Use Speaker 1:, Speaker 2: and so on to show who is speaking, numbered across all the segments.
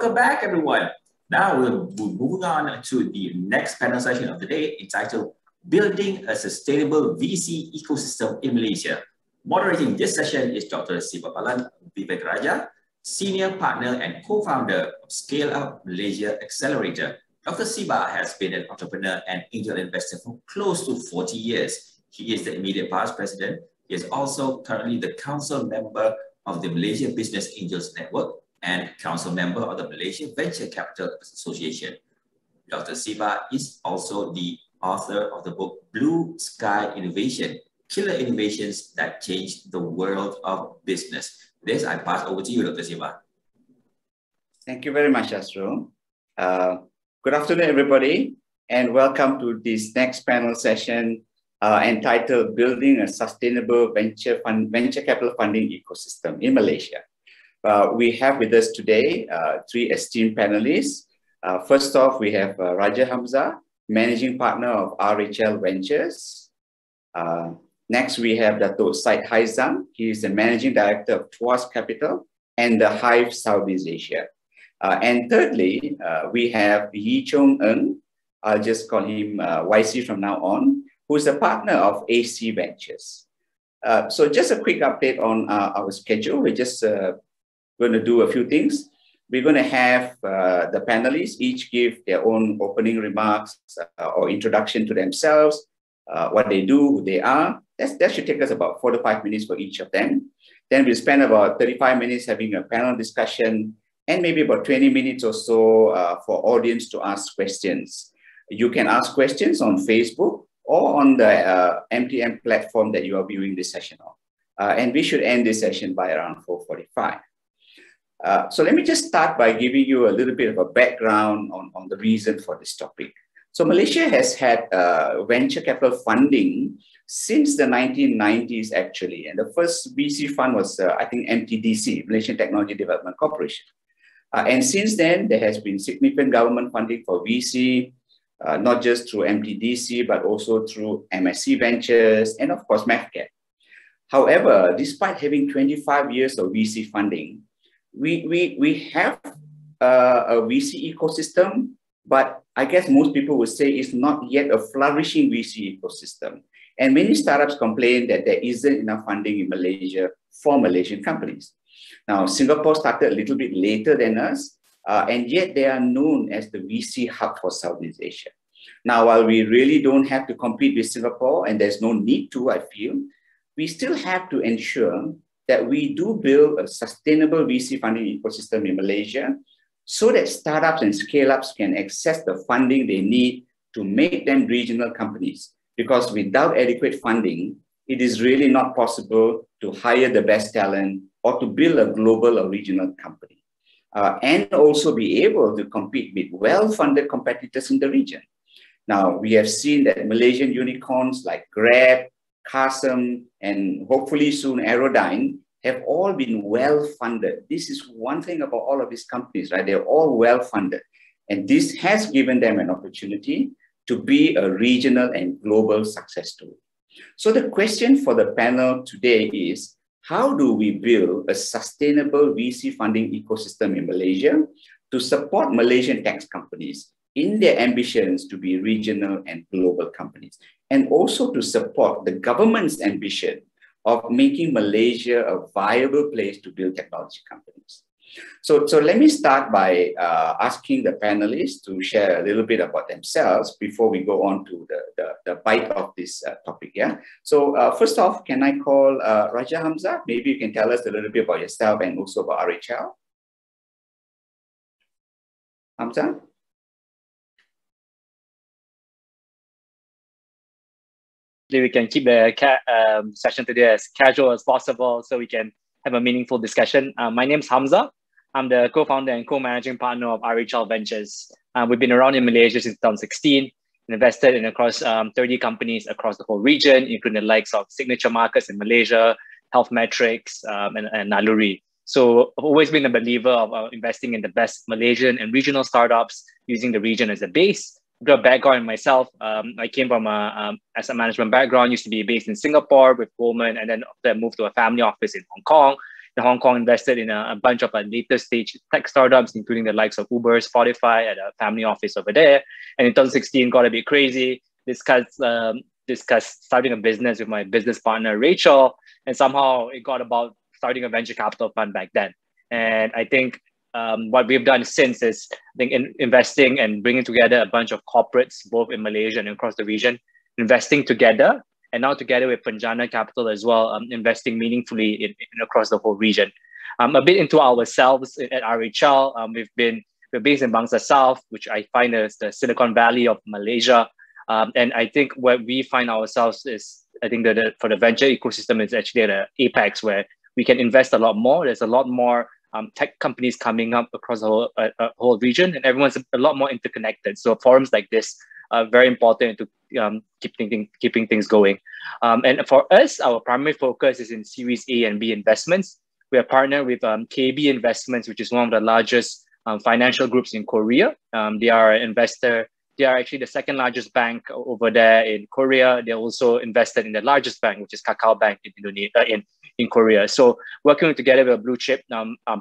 Speaker 1: Welcome back, everyone. Now we're moving on to the next panel session of the day entitled Building a Sustainable VC Ecosystem in Malaysia. Moderating this session is Dr. Sibapalan Vivekaraja, Senior Partner and Co-Founder of Scale Up Malaysia Accelerator. Dr. Siba has been an entrepreneur and angel investor for close to 40 years. He is the immediate past president. He is also currently the council member of the Malaysia Business Angels Network and council member of the Malaysia Venture Capital Association. Dr. Siba is also the author of the book Blue Sky Innovation, Killer Innovations That Change the World of Business. With this, I pass over to you, Dr. Siba.
Speaker 2: Thank you very much, Astro. Good afternoon, everybody, and welcome to this next panel session entitled Building a Sustainable Venture Capital Funding Ecosystem in Malaysia. We have with us today three esteemed panelists. First off, we have Raja Hamza, Managing Partner of RHL Ventures. Next, we have Dato' Syed Haizam. He is the Managing Director of Tuas Capital and the Hive Southeast Asia. And thirdly, we have Yi Chong Ng, I'll just call him YC from now on, who is a partner of AC Ventures. So just a quick update on our schedule. We're just going to do a few things. We're going to have the panelists each give their own opening remarks or introduction to themselves, what they do, who they are. That should take us about 4 to 5 minutes for each of them. Then we'll spend about 35 minutes having a panel discussion and maybe about 20 minutes or so for audience to ask questions. You can ask questions on Facebook or on the MTM platform that you are viewing this session on. And we should end this session by around 4:45. So let me just start by giving you a little bit of a background on the reason for this topic. So Malaysia has had venture capital funding since the 1990s, actually. And the first VC fund was, I think, MTDC, Malaysian Technology Development Corporation. And since then, there has been significant government funding for VC, not just through MTDC, but also through MSC Ventures and, of course, MAFCAP. However, despite having 25 years of VC funding, we have a VC ecosystem, but I guess most people would say it's not yet a flourishing VC ecosystem. And many startups complain that there isn't enough funding in Malaysia for Malaysian companies. Now, Singapore started a little bit later than us, and yet they are known as the VC hub for Southeast Asia. Now, while we really don't have to compete with Singapore, and there's no need to, I feel, we still have to ensure that we do build a sustainable VC funding ecosystem in Malaysia so that startups and scale-ups can access the funding they need to make them regional companies. Because without adequate funding, it is really not possible to hire the best talent or to build a global or regional company. And also be able to compete with well-funded competitors in the region. Now, we have seen that Malaysian unicorns like Grab, Qasim, and hopefully soon Aerodyne have all been well-funded. This is one thing about all of these companies, right? They're all well-funded. And this has given them an opportunity to be a regional and global success story. So the question for the panel today is, how do we build a sustainable VC funding ecosystem in Malaysia to support Malaysian tech companies in their ambitions to be regional and global companies, and also to support the government's ambition of making Malaysia a viable place to build technology companies? So let me start by asking the panelists to share a little bit about themselves before we go on to the bite of this topic. Yeah. So first off, can I call Raja Hamza? Maybe you can tell us a little bit about yourself and also about RHL. Hamza?
Speaker 3: We can keep the session today as casual as possible so we can have a meaningful discussion. My name's Hamza. I'm the co-founder and co-managing partner of RHL Ventures. We've been around in Malaysia since 2016 and invested in across 30 companies across the whole region, including the likes of Signature Markets in Malaysia, Health Metrics, and Naluri. So I've always been a believer of investing in the best Malaysian and regional startups using the region as a base. A bit of background in myself, I came from a asset management background, used to be based in Singapore with Goldman, and then I moved to a family office in Hong Kong. in Hong Kong, invested in a bunch of later stage tech startups, including the likes of Uber, Spotify, at a family office over there. And in 2016, got a bit crazy, discussed starting a business with my business partner, Rachel. And somehow it got about starting a venture capital fund back then. And I think what we've done since is, I think, investing and bringing together a bunch of corporates, both in Malaysia and across the region, investing together, and now together with Penjana Capital as well, investing meaningfully in across the whole region. A bit into ourselves at RHL, we're based in Bangsa South, which I find is the Silicon Valley of Malaysia. And I think where we find ourselves is, I think that for the venture ecosystem, it's actually at the apex where we can invest a lot more. There's a lot more tech companies coming up across the whole region, and everyone's a lot more interconnected. So forums like this are very important to keeping things going. And for us, our primary focus is in Series A and B investments. We are partnered with KB Investments, which is one of the largest financial groups in Korea. They are an investor. They are actually the second largest bank over there in Korea. They also invested in the largest bank, which is Kakao Bank in Indonesia, in Korea. So working together with a blue chip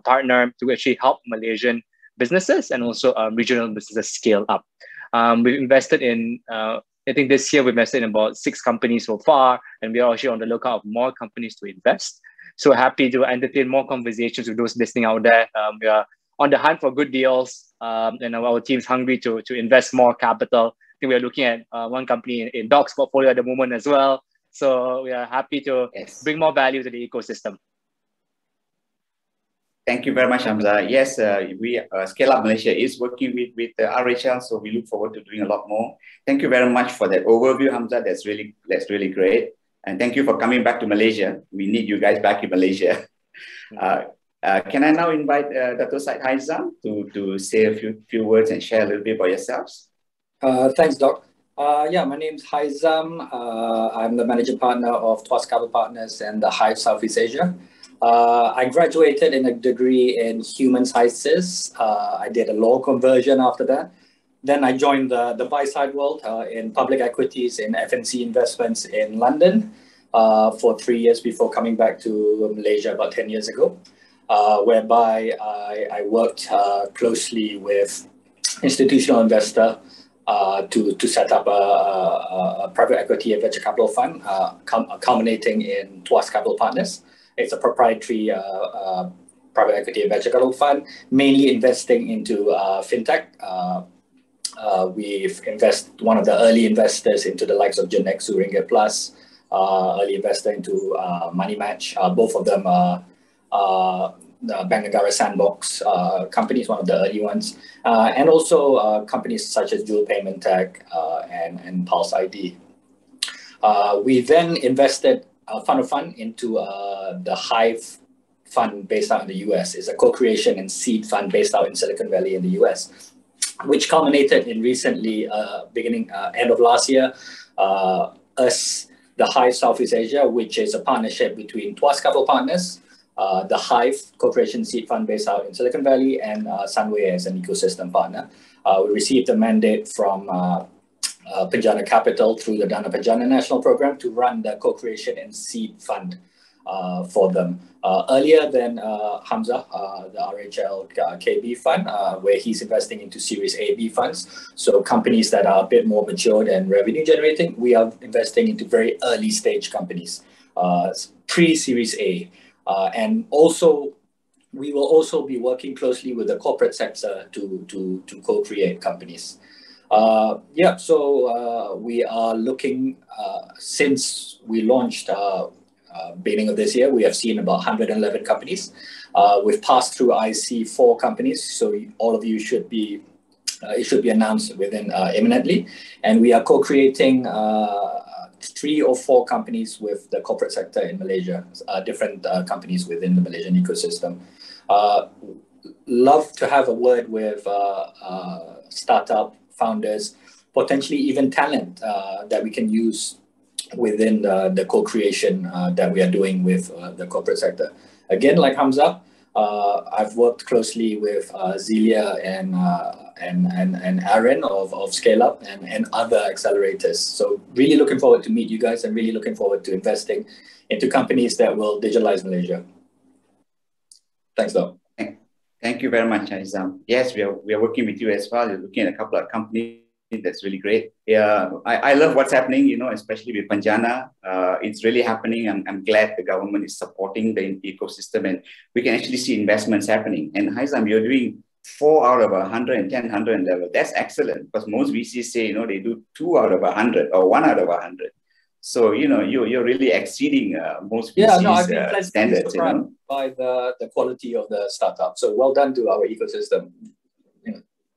Speaker 3: partner to actually help Malaysian businesses and also regional businesses scale up. We've invested in, I think this year we've invested in about 6 companies so far, and we are actually on the lookout of more companies to invest. So happy to entertain more conversations with those listening out there. We are on the hunt for good deals, and our team's hungry to invest more capital. I think we're looking at one company in Doc's portfolio at the moment as well. So we are happy to bring more value to the ecosystem.
Speaker 2: Thank you very much, Hamza. Yes, we Scale Up Malaysia is working with RHL, so we look forward to doing a lot more. Thank you very much for that overview, Hamza. That's really great. And thank you for coming back to Malaysia. We need you guys back in Malaysia. Can I now invite Dr. Syed Haizam to say a few words and share a little bit about yourselves?
Speaker 4: Thanks, Doc. Yeah, my name's Haizam. I'm the managing partner of Tuas Capital Partners and the Hive Southeast Asia. I graduated in a degree in human sciences. I did a law conversion after that. Then I joined the buy-side world in public equities in FNC investments in London for 3 years before coming back to Malaysia about 10 years ago, whereby I worked closely with institutional investor to set up a private equity and venture capital fund, culminating in Tuas Capital Partners. It's a proprietary private equity and venture capital fund, mainly investing into fintech. We've one of the early investors into the likes of Genexu, Ringgit Plus, early investor into Money Match. Both of them are the Bank Negara Sandbox companies, one of the early ones, and also companies such as Dual Payment Tech and Pulse ID. We then invested fund of fund into the Hive fund based out in the US. It's a co-creation and seed fund based out in Silicon Valley in the US, which culminated in recently, end of last year, the Hive Southeast Asia, which is a partnership between Tuas Capital Partners, the Hive co-creation seed fund based out in Silicon Valley, and Sunway as an ecosystem partner. We received a mandate from Penjana Capital through the Dana Penjana National Program to run the co-creation and seed fund for them. Earlier than Hamza, the RHL KB fund, where he's investing into Series A, B funds. So companies that are a bit more matured and revenue generating, we are investing into very early stage companies, pre-Series A. And also, we will also be working closely with the corporate sector to co-create companies. So we are looking, since we launched beginning of this year, we have seen about 111 companies. We've passed through, I see, 4 companies, so all of you should be, it should be announced within imminently. And we are co-creating 3 or 4 companies with the corporate sector in Malaysia, different companies within the Malaysian ecosystem. Love to have a word with startup founders, potentially even talent that we can use within the co-creation that we are doing with the corporate sector. Again, like Hamza, I've worked closely with Zelia and Aaron of Scale Up and other accelerators. So really looking forward to meet you guys and really looking forward to investing into companies that will digitalize Malaysia. Thanks, Doc.
Speaker 2: Thank you very much, Haizam. Yes, we are working with you as well. You're looking at a couple of companies. That's really great. Yeah, I love what's happening, you know, especially with Panjana. It's really happening. I'm glad the government is supporting the ecosystem and we can actually see investments happening. And Haizam, you're doing 4 out of 100 and 10, 100 level. That's excellent because most VCs say, you know, they do 2 out of 100 or 1 out of 100. So, you know, you're really exceeding most VCs
Speaker 4: I've been pleasantly
Speaker 2: standards, you know.
Speaker 4: By the quality of the startup. So well done to our ecosystem.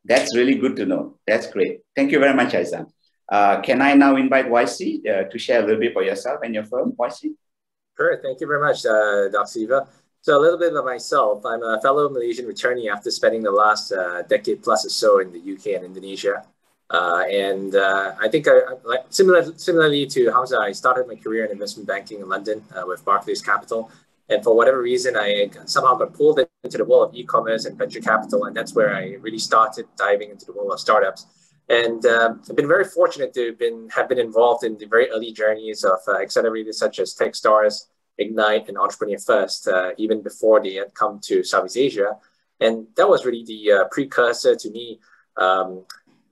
Speaker 2: That's really good to know. That's great. Thank you very much, Haizam. Can I now invite YC to share a little bit about yourself and your firm, YC?
Speaker 5: Sure. Thank you very much, Dr. Siva. So a little bit about myself. I'm a fellow Malaysian returnee after spending the last decade plus or so in the UK and Indonesia. I think similarly to Hamza, I started my career in investment banking in London with Barclays Capital. And for whatever reason, I somehow got pulled into the world of e-commerce and venture capital. And that's where I really started diving into the world of startups. And I've been very fortunate to have been involved in the very early journeys of accelerators such as Techstars, Ignite, and Entrepreneur First, even before they had come to Southeast Asia. And that was really the precursor to me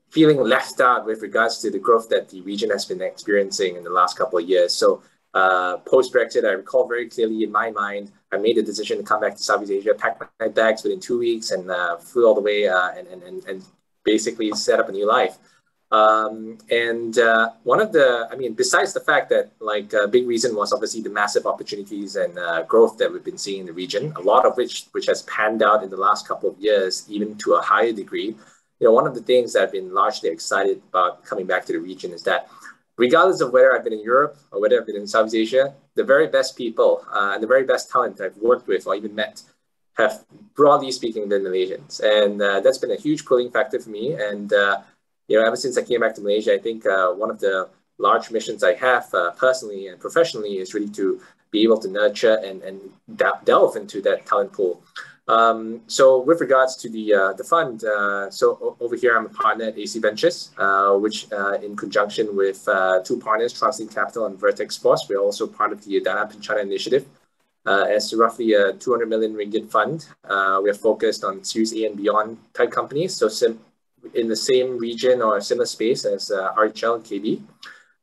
Speaker 5: feeling left out with regards to the growth that the region has been experiencing in the last couple of years. So post-Brexit, I recall very clearly in my mind, I made the decision to come back to Southeast Asia, pack my bags within 2 weeks and flew all the way and basically set up a new life. One of the, besides the fact that a big reason was obviously the massive opportunities and growth that we've been seeing in the region, a lot of which has panned out in the last couple of years, even to a higher degree. You know, one of the things that I've been largely excited about coming back to the region is that regardless of whether I've been in Europe or whether I've been in Southeast Asia, the very best people and the very best talent I've worked with or even met have, broadly speaking, been Malaysians. And that's been a huge pulling factor for me. And, ever since I came back to Malaysia, I think one of the large missions I have personally and professionally is really to be able to nurture and delve into that talent pool. So with regards to the fund, so over here I'm a partner at AC Ventures, which in conjunction with two partners, Translink Capital and Vertex Force, we're also part of the Dana Pencana initiative. As roughly a 200 million ringgit fund, we're focused on Series A and beyond type companies, so in the same region or similar space as RHL and KB.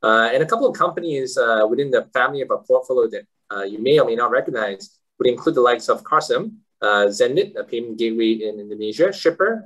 Speaker 5: And a couple of companies within the family of our portfolio that you may or may not recognize would include the likes of Carsem, Zenit, a payment gateway in Indonesia, Shipper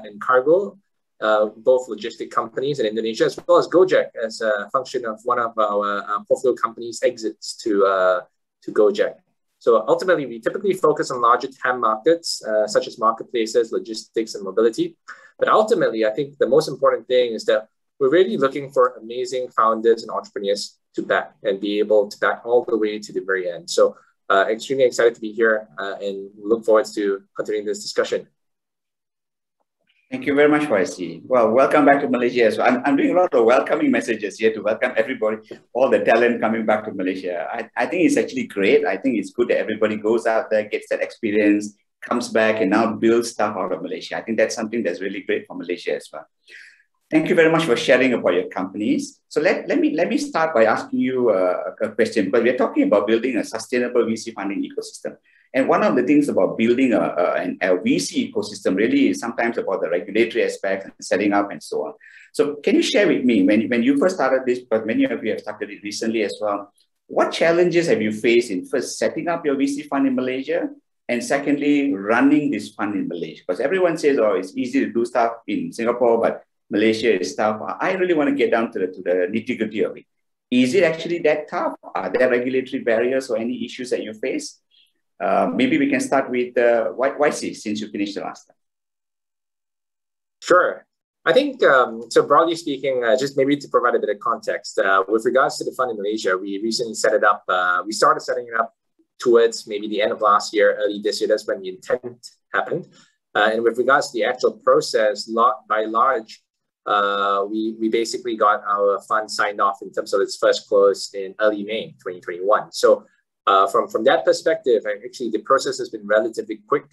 Speaker 5: and Cargo, both logistic companies in Indonesia, as well as Gojek as a function of one of our portfolio companies' exits to Gojek. So ultimately, we typically focus on larger TAM markets, such as marketplaces, logistics, and mobility. But ultimately, I think the most important thing is that we're really looking for amazing founders and entrepreneurs to back and be able to back all the way to the very end. So extremely excited to be here and look forward to continuing this discussion.
Speaker 2: Thank you very much, YC. Well, welcome back to Malaysia as well. I'm doing a lot of welcoming messages here to welcome everybody, all the talent coming back to Malaysia. I think it's actually great. I think it's good that everybody goes out there, gets that experience, comes back and now builds stuff out of Malaysia. I think that's something that's really great for Malaysia as well. Thank you very much for sharing about your companies. So let me start by asking you a question, because we're talking about building a sustainable VC funding ecosystem. And one of the things about building a VC ecosystem really is sometimes about the regulatory aspects and setting up and so on. So can you share with me, when you first started this, but many of you have started it recently as well, what challenges have you faced in first setting up your VC fund in Malaysia? And secondly, running this fund in Malaysia? Because everyone says, oh, it's easy to do stuff in Singapore, but Malaysia is tough. I really want to get down to the nitty-gritty of it. Is it actually that tough? Are there regulatory barriers or any issues that you face? Maybe we can start with YC, since you finished the last time.
Speaker 5: Sure. I think, so broadly speaking, just maybe to provide a bit of context, with regards to the fund in Malaysia, we recently set it up. We started setting it up towards maybe the end of last year, early this year. That's when the intent happened. And with regards to the actual process, by large, we basically got our fund signed off in terms of its first close in early May 2021. So from that perspective, actually the process has been relatively quick.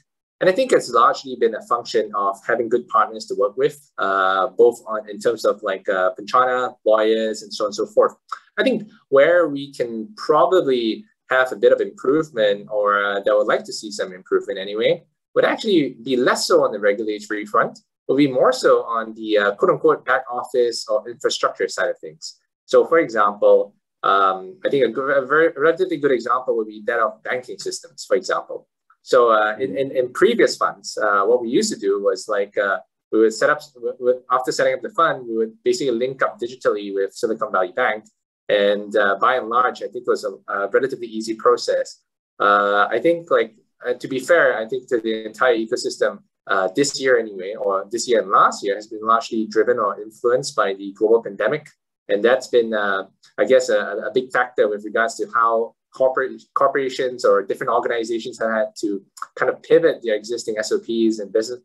Speaker 5: And I think it's largely been a function of having good partners to work with, both in terms of Pencana, lawyers, and so on and so forth. I think where we can probably have a bit of improvement, or that would like to see some improvement anyway, would actually be less so on the regulatory front, will be more so on the quote-unquote back office or infrastructure side of things. So for example, I think a very relatively good example would be that of banking systems, for example. So in previous funds, what we used to do was like, we would set up, after setting up the fund, we would basically link up digitally with Silicon Valley Bank. And by and large, I think it was a relatively easy process. I think like, to be fair, I think that the entire ecosystem this year anyway, or this year and last year, has been largely driven or influenced by the global pandemic. And that's been, I guess, a big factor with regards to how corporations or different organizations have had to kind of pivot their existing SOPs and business,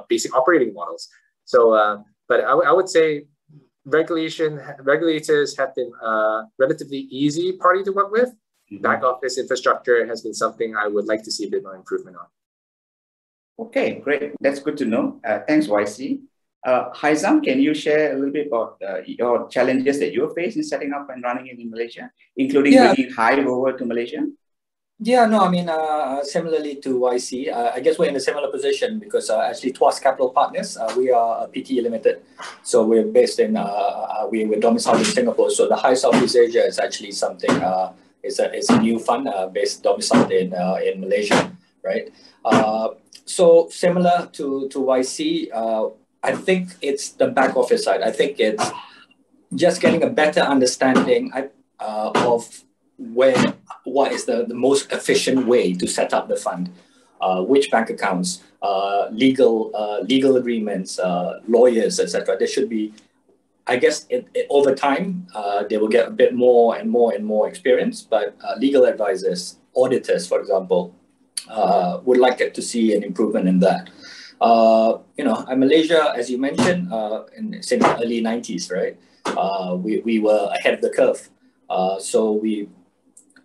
Speaker 5: basic operating models. So, but I would say regulators have been a relatively easy party to work with. Mm-hmm. Back office infrastructure has been something I would like to see a bit more improvement on.
Speaker 2: Okay, great. That's good to know. Thanks, YC. Haizam, can you share a little bit about your challenges that you face in setting up and running it in Malaysia, including bringing Hive over to Malaysia?
Speaker 4: Yeah, no, I mean, similarly to YC, I guess we're in a similar position because actually Tuas Capital Partners, we are a PTE Limited. So we're based in, we're domiciled in Singapore. So the Hive Southeast Asia is actually something, it's a new fund based domiciled in Malaysia, right? So similar to YC, I think it's the back office side. I think it's just getting a better understanding of what is the most efficient way to set up the fund, which bank accounts, legal agreements, lawyers, etc. There should be, I guess, over time, they will get a bit more and more experience, but legal advisors, auditors, for example, would like it to see an improvement in that. You know, in Malaysia, as you mentioned, since the early 90s, right? We were ahead of the curve. So we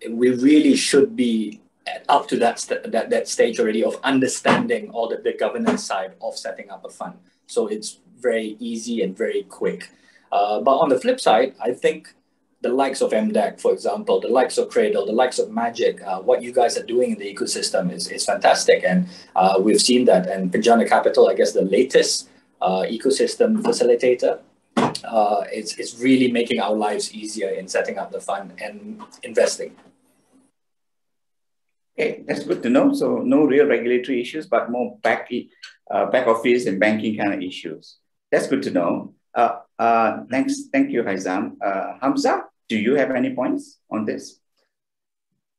Speaker 4: really should be up to that stage already of understanding all the governance side of setting up a fund. So it's very easy and very quick. But on the flip side, I think the likes of MDAC, for example, the likes of Cradle, the likes of Magic, what you guys are doing in the ecosystem is fantastic. And we've seen that. And Penjana Capital, I guess the latest ecosystem facilitator, it's really making our lives easier in setting up the fund and investing.
Speaker 2: Okay, that's good to know. So no real regulatory issues, but more back office and banking kind of issues. That's good to know. Thank you, Haizam. Hamza, do you have any points on this?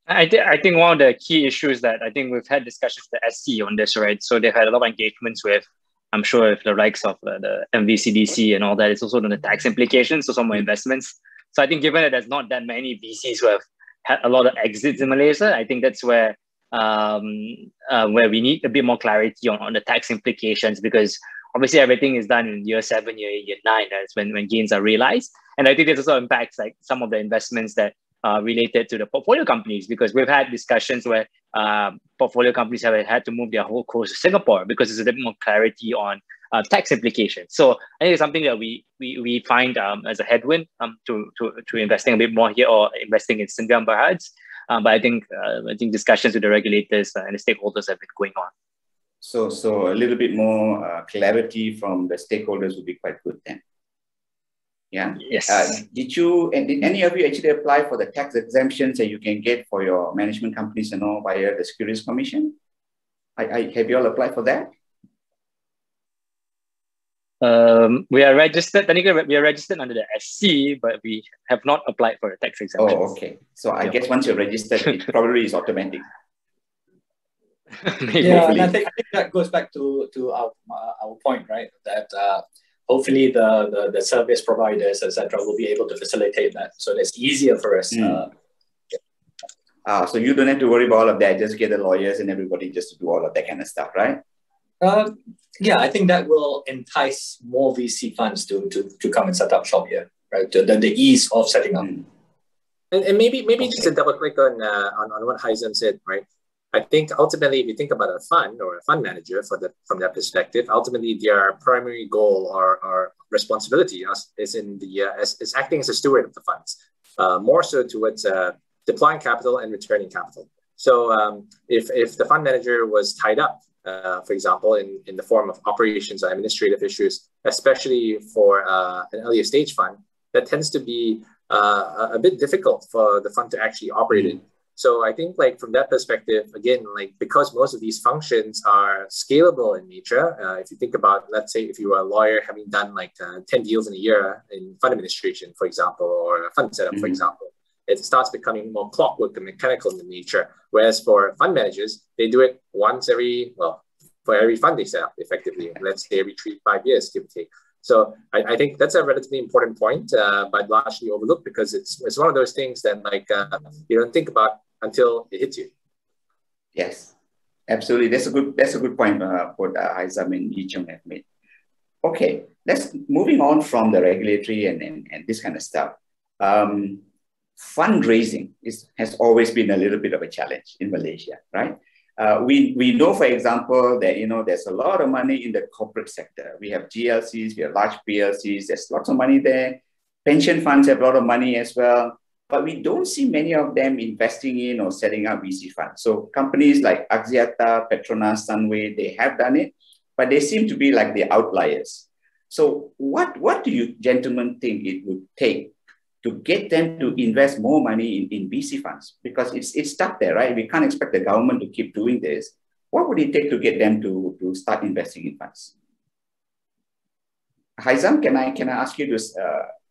Speaker 3: I think one of the key issues that I think we've had discussions with the SC on this, right? So they've had a lot of engagements with, I'm sure, if the likes of the MVCDC and all that. It's also on the tax implications, so some more investments. So I think given that there's not that many VCs who have had a lot of exits in Malaysia, I think that's where we need a bit more clarity on the tax implications, because obviously everything is done in year 7, year 8, year 9. That's when gains are realized. And I think this also impacts like some of the investments that are related to the portfolio companies, because we've had discussions where portfolio companies have had to move their whole course to Singapore because there's a bit more clarity on tax implications. So I think it's something that we find as a headwind to investing a bit more here or investing in Sdn Bhd. But I think discussions with the regulators and the stakeholders have been going on.
Speaker 2: So a little bit more clarity from the stakeholders would be quite good then. Yeah.
Speaker 3: Yes.
Speaker 2: Did any of you actually apply for the tax exemptions that you can get for your management companies and all via the Securities Commission? Have you all applied for that?
Speaker 3: We are registered. Technically, we are registered under the SC, but we have not applied for the tax exemptions.
Speaker 2: Oh, okay. So I guess once you're registered, it probably is automatic.
Speaker 4: Yeah, and I think that goes back to our point, right? That hopefully the service providers, etc., will be able to facilitate that, so it's easier for us.
Speaker 2: So you don't have to worry about all of that. Just get the lawyers and everybody just to do all of that kind of stuff, right?
Speaker 4: Yeah, I think that will entice more VC funds to come and set up shop here, right? The ease of setting up.
Speaker 5: And maybe just to double click on what Haizam said, right? I think ultimately, if you think about a fund or a fund manager from that perspective, ultimately their primary goal or responsibility is acting as a steward of the funds, more so towards deploying capital and returning capital. So if the fund manager was tied up, for example, in the form of operations or administrative issues, especially for an earlier stage fund, that tends to be a bit difficult for the fund to actually operate in. So I think like from that perspective, again, like because most of these functions are scalable in nature, if you think about, let's say if you were a lawyer having done like 10 deals in a year in fund administration, for example, or a fund setup, for example, it starts becoming more clockwork and mechanical in nature. Whereas for fund managers, they do it once every, well, for every fund they set up effectively, let's say every 3 to 5 years, give or take. So I think that's a relatively important point, but largely overlooked because it's one of those things that like you don't think about until it hits you.
Speaker 2: Yes, absolutely. That's a good point what Haizam and Yicheng have made. Okay, let's moving on from the regulatory and this kind of stuff. Fundraising has always been a little bit of a challenge in Malaysia, right? We know, for example, that there's a lot of money in the corporate sector. We have GLCs, we have large PLCs. There's lots of money there. Pension funds have a lot of money as well. But we don't see many of them investing in or setting up VC funds. So companies like Axiata, Petronas, Sunway, they have done it, but they seem to be like the outliers. So what do you gentlemen think it would take to get them to invest more money in VC funds? Because it's stuck there, right? We can't expect the government to keep doing this. What would it take to get them to start investing in funds? Haizam, can I ask you to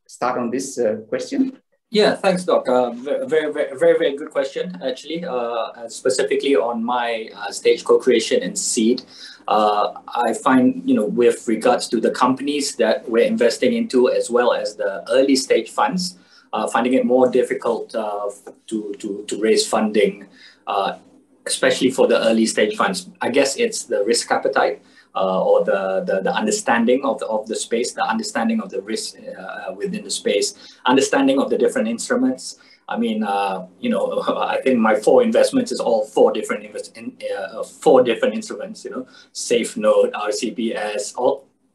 Speaker 2: start on this question?
Speaker 4: Yeah, thanks, Doc. Very good question, actually. Specifically on my stage co-creation and seed, I find, with regards to the companies that we're investing into, as well as the early stage funds, finding it more difficult to raise funding, especially for the early stage funds. I guess it's the risk appetite. Or the understanding of the space, the understanding of the risk within the space, understanding of the different instruments. I mean, I think my 4 investments is all 4 different instruments. Safe Note, RCPS,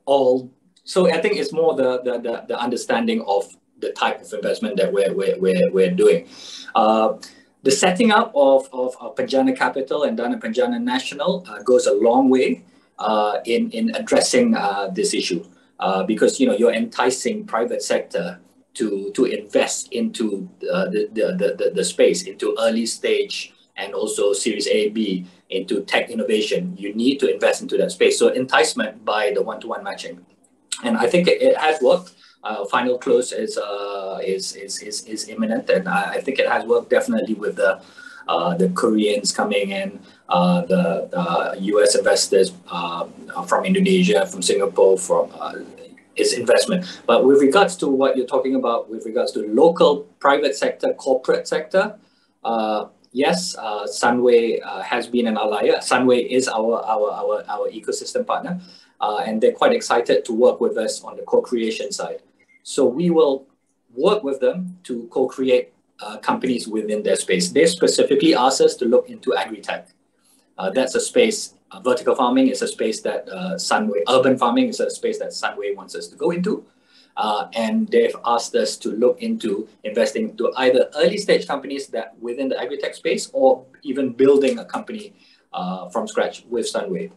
Speaker 4: all. So I think it's more the understanding of the type of investment that we're doing. The setting up of Penjana Capital and Dana Penjana National goes a long way in addressing this issue, because you're enticing private sector to invest into the space, into early stage and also Series A, B, into tech innovation. You need to invest into that space. So enticement by the one-to-one matching, and I think it has worked. Final close is imminent, and I think it has worked definitely with the Koreans coming in, the US investors from Indonesia, from Singapore, from its investment. But with regards to what you're talking about, with regards to local private sector, corporate sector, yes, Sunway has been an outlier. Sunway is our ecosystem partner, and they're quite excited to work with us on the co-creation side. So we will work with them to co-create companies within their space. They specifically asked us to look into agri-tech. That's a space, vertical farming is a space that Sunway, urban farming is a space that Sunway wants us to go into. And they've asked us to look into investing into either early stage companies that within the agri-tech space, or even building a company from scratch with Sunway.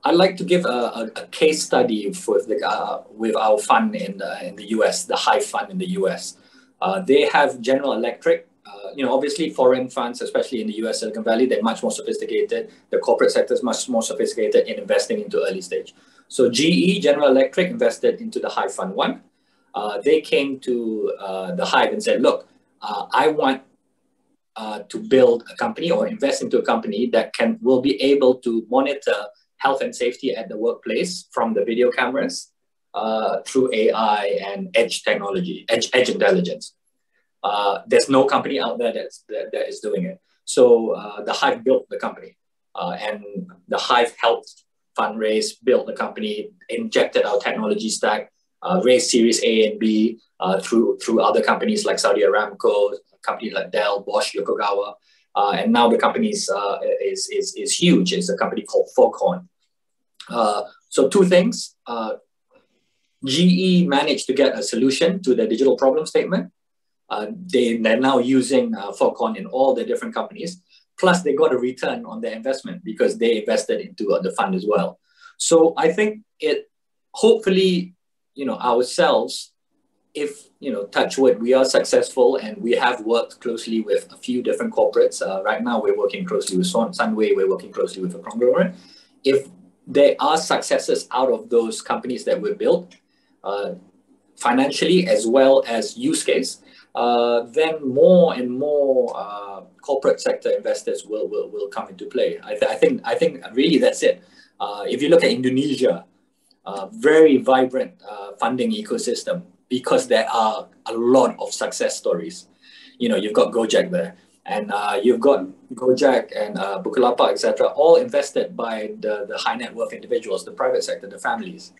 Speaker 4: I'd like to give a case study with our fund in the US, the Hive fund in the US. They have General Electric. Obviously foreign funds, especially in the US, Silicon Valley, they're much more sophisticated. The corporate sector is much more sophisticated in investing into early stage. So GE, General Electric, invested into the Hive Fund 1. They came to the Hive and said, look, I want to build a company or invest into a company that will be able to monitor health and safety at the workplace from the video cameras through AI and edge technology, edge intelligence. There's no company out there that is doing it. So the Hive built the company, and the Hive helped fundraise, build the company, injected our technology stack, raised Series A and B through other companies like Saudi Aramco, companies like Dell, Bosch, Yokogawa, and now the company is huge. It's a company called Foghorn. So 2 things. GE managed to get a solution to the digital problem statement. they're now using Foghorn in all the different companies. Plus, they got a return on their investment because they invested into the fund as well. So I think it hopefully, ourselves, if, touch wood, we are successful and we have worked closely with a few different corporates. Right now, we're working closely with Sunway, we're working closely with a conglomerate. If there are successes out of those companies that we've built, financially as well as use case, then more and more corporate sector investors will come into play. I think really that's it. If you look at Indonesia, very vibrant funding ecosystem because there are a lot of success stories. You've got Gojek there, and you've got Gojek and Bukalapak, etc., all invested by the high net worth individuals, the private sector, the families,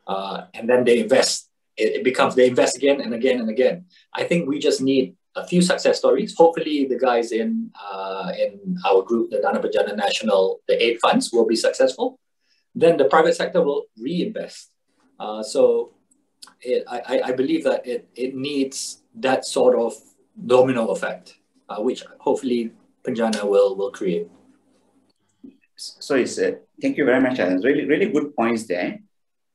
Speaker 4: and then they invest. It becomes they invest again and again and again. I think we just need a few success stories. Hopefully, the guys in our group, the Dana Bejana National, the 8 funds will be successful. Then the private sector will reinvest. I believe that it needs that sort of domino effect, which hopefully Penjana will create.
Speaker 2: So it's thank you very much, Alan. Really good points there.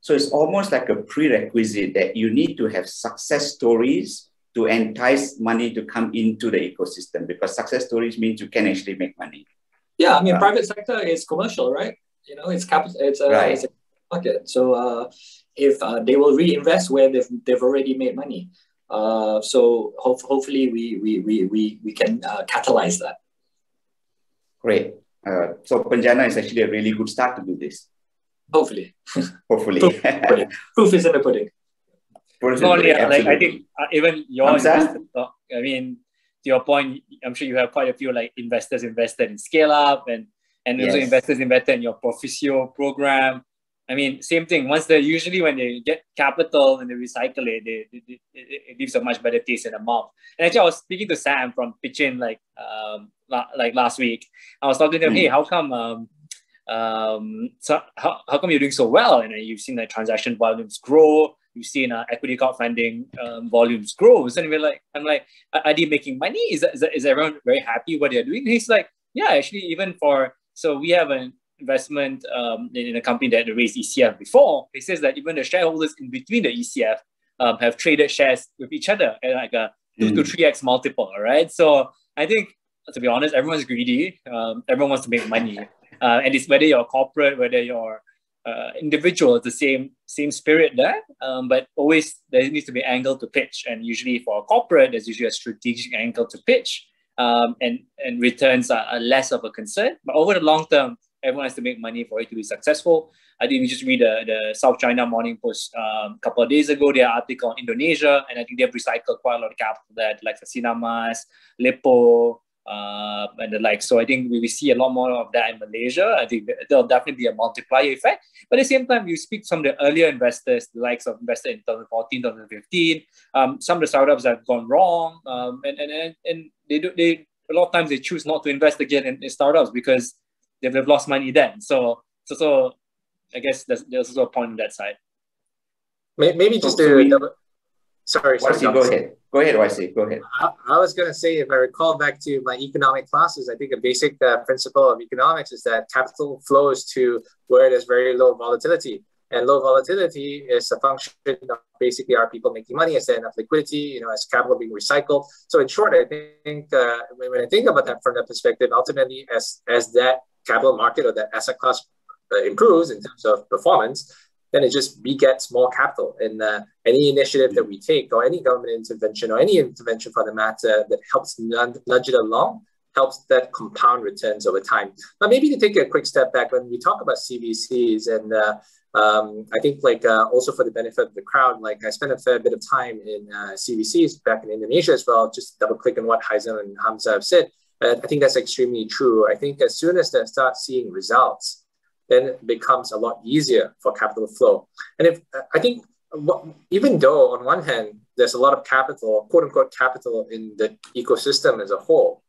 Speaker 2: So it's almost like a prerequisite that you need to have success stories to entice money to come into the ecosystem, because success stories means you can actually make money.
Speaker 4: Yeah, I mean, private sector is commercial, right? It's capital. It's a market. So if they will reinvest where they've already made money, so hopefully we can catalyze that.
Speaker 2: Great. So Penjana is actually a really good start to do this.
Speaker 4: Hopefully.
Speaker 2: Hopefully.
Speaker 4: Proof is in the pudding.
Speaker 3: I think even your investors, I mean, to your point, I'm sure you have quite a few investors invested in Scale Up and also investors invested in your Proficio program. I mean, same thing. When they get capital and they recycle it, it leaves a much better taste in the mouth. And actually, I was speaking to Sam from Pitchin last week. I was talking to him, hey, how come how come you're doing so well? And you've seen transaction volumes grow. You've seen equity crowdfunding volumes grow. And I'm like, are they making money? Is everyone very happy what they're doing? And he's like, yeah, actually, so we have an investment in a company that raised ECF before. He says that even the shareholders in between the ECF have traded shares with each other at a 2 to 3x multiple, right? So I think, to be honest, everyone's greedy. Everyone wants to make money. And it's whether you're corporate, whether you're individual, it's the same spirit there. But always there needs to be an angle to pitch. And usually for a corporate, there's usually a strategic angle to pitch. And returns are less of a concern. But over the long term, everyone has to make money for it to be successful. I think we just read the South China Morning Post a couple of days ago, their article on Indonesia, and I think they've recycled quite a lot of capital there, like Sinamas, Lipo, and the like. So I think we see a lot more of that in Malaysia. I think there'll definitely be a multiplier effect. But at the same time, you speak to some of the earlier investors, the likes of invested in 2014, 2015. Some of the startups have gone wrong, and they a lot of times they choose not to invest again in startups because they've lost money then. So I guess there's also a point on that side.
Speaker 5: Maybe just sorry,
Speaker 2: go ahead. Go ahead, YC. Go ahead.
Speaker 5: I was going to say, if I recall back to my economic classes, I think a basic principle of economics is that capital flows to where there's very low volatility. And low volatility is a function of basically are people making money, is there enough liquidity, as capital being recycled. So in short, I think when I think about that from that perspective, ultimately as that capital market or that asset class improves in terms of performance, then it just begets more capital. And any initiative that we take, or any government intervention, or any intervention for the matter that helps nudge it along, helps that compound returns over time. Now, maybe to take a quick step back, when we talk about CVCs, and I think also for the benefit of the crowd, I spent a fair bit of time in CVCs back in Indonesia as well, just double click on what Haizam and Hamza have said. I think that's extremely true. I think as soon as they start seeing results, then it becomes a lot easier for capital flow. And I think even though on one hand, there's a lot of capital, quote unquote capital in the ecosystem as a whole,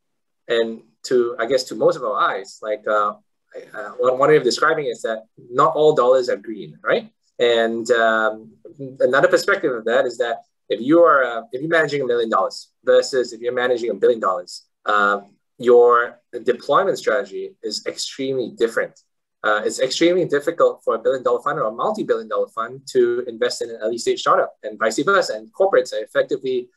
Speaker 5: and to most of our eyes, one way of describing it is that not all dollars are green, right? And another perspective of that is that if you're managing $1 million versus if you're managing $1 billion, your deployment strategy is extremely different. It's extremely difficult for a $1 billion fund or a multi-billion-dollar fund to invest in an early stage startup, and vice versa. And corporates effectively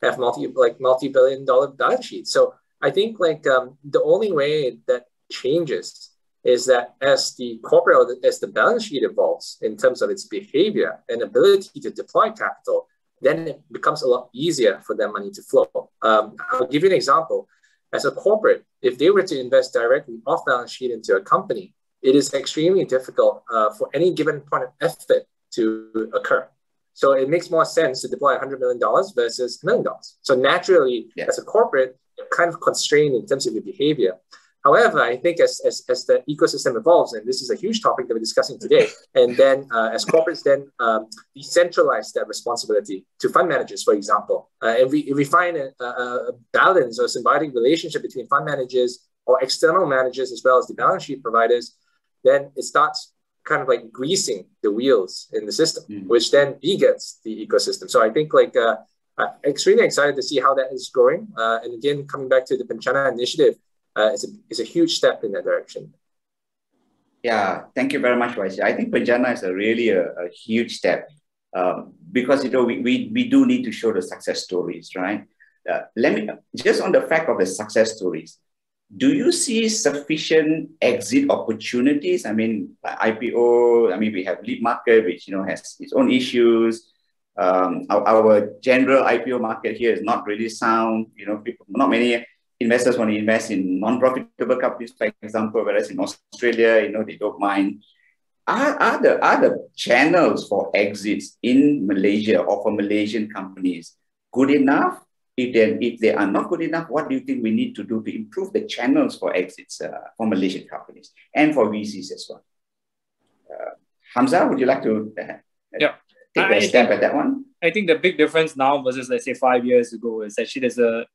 Speaker 5: have multi-billion-dollar balance sheets. So I think the only way that changes is that as the corporate or as the balance sheet evolves in terms of its behavior and ability to deploy capital, then it becomes a lot easier for that money to flow. I'll give you an example. As a corporate, if they were to invest directly off balance sheet into a company, it is extremely difficult for any given point of effort to occur. So it makes more sense to deploy $100 million versus $1 million. So naturally, as a corporate, you're kind of constrained in terms of your behavior. However, I think as the ecosystem evolves, and this is a huge topic that we're discussing today, and then as corporates then decentralize that responsibility to fund managers, for example, if we find a balance or symbiotic relationship between fund managers or external managers as well as the balance sheet providers, then it starts kind of like greasing the wheels in the system, which then begets the ecosystem. So I think I'm extremely excited to see how that is growing. And again, coming back to the Penchana initiative, it's a huge step in that direction.
Speaker 2: Yeah, thank you very much, YC. I think Penchana is really a huge step because we do need to show the success stories, right? Let me just on the fact of the success stories. Do you see sufficient exit opportunities? I mean, IPO. I mean, we have lead market, which has its own issues. Our general IPO market here is not really sound. Not many investors want to invest in non-profitable companies, for example, whereas in Australia, they don't mind. Are the channels for exits in Malaysia or for Malaysian companies good enough? If they are not good enough, what do you think we need to do to improve the channels for exits for Malaysian companies and for VCs as well? Hamza, would you like to take a stab at that one?
Speaker 3: I think the big difference now versus, let's say, 5 years ago is actually there's a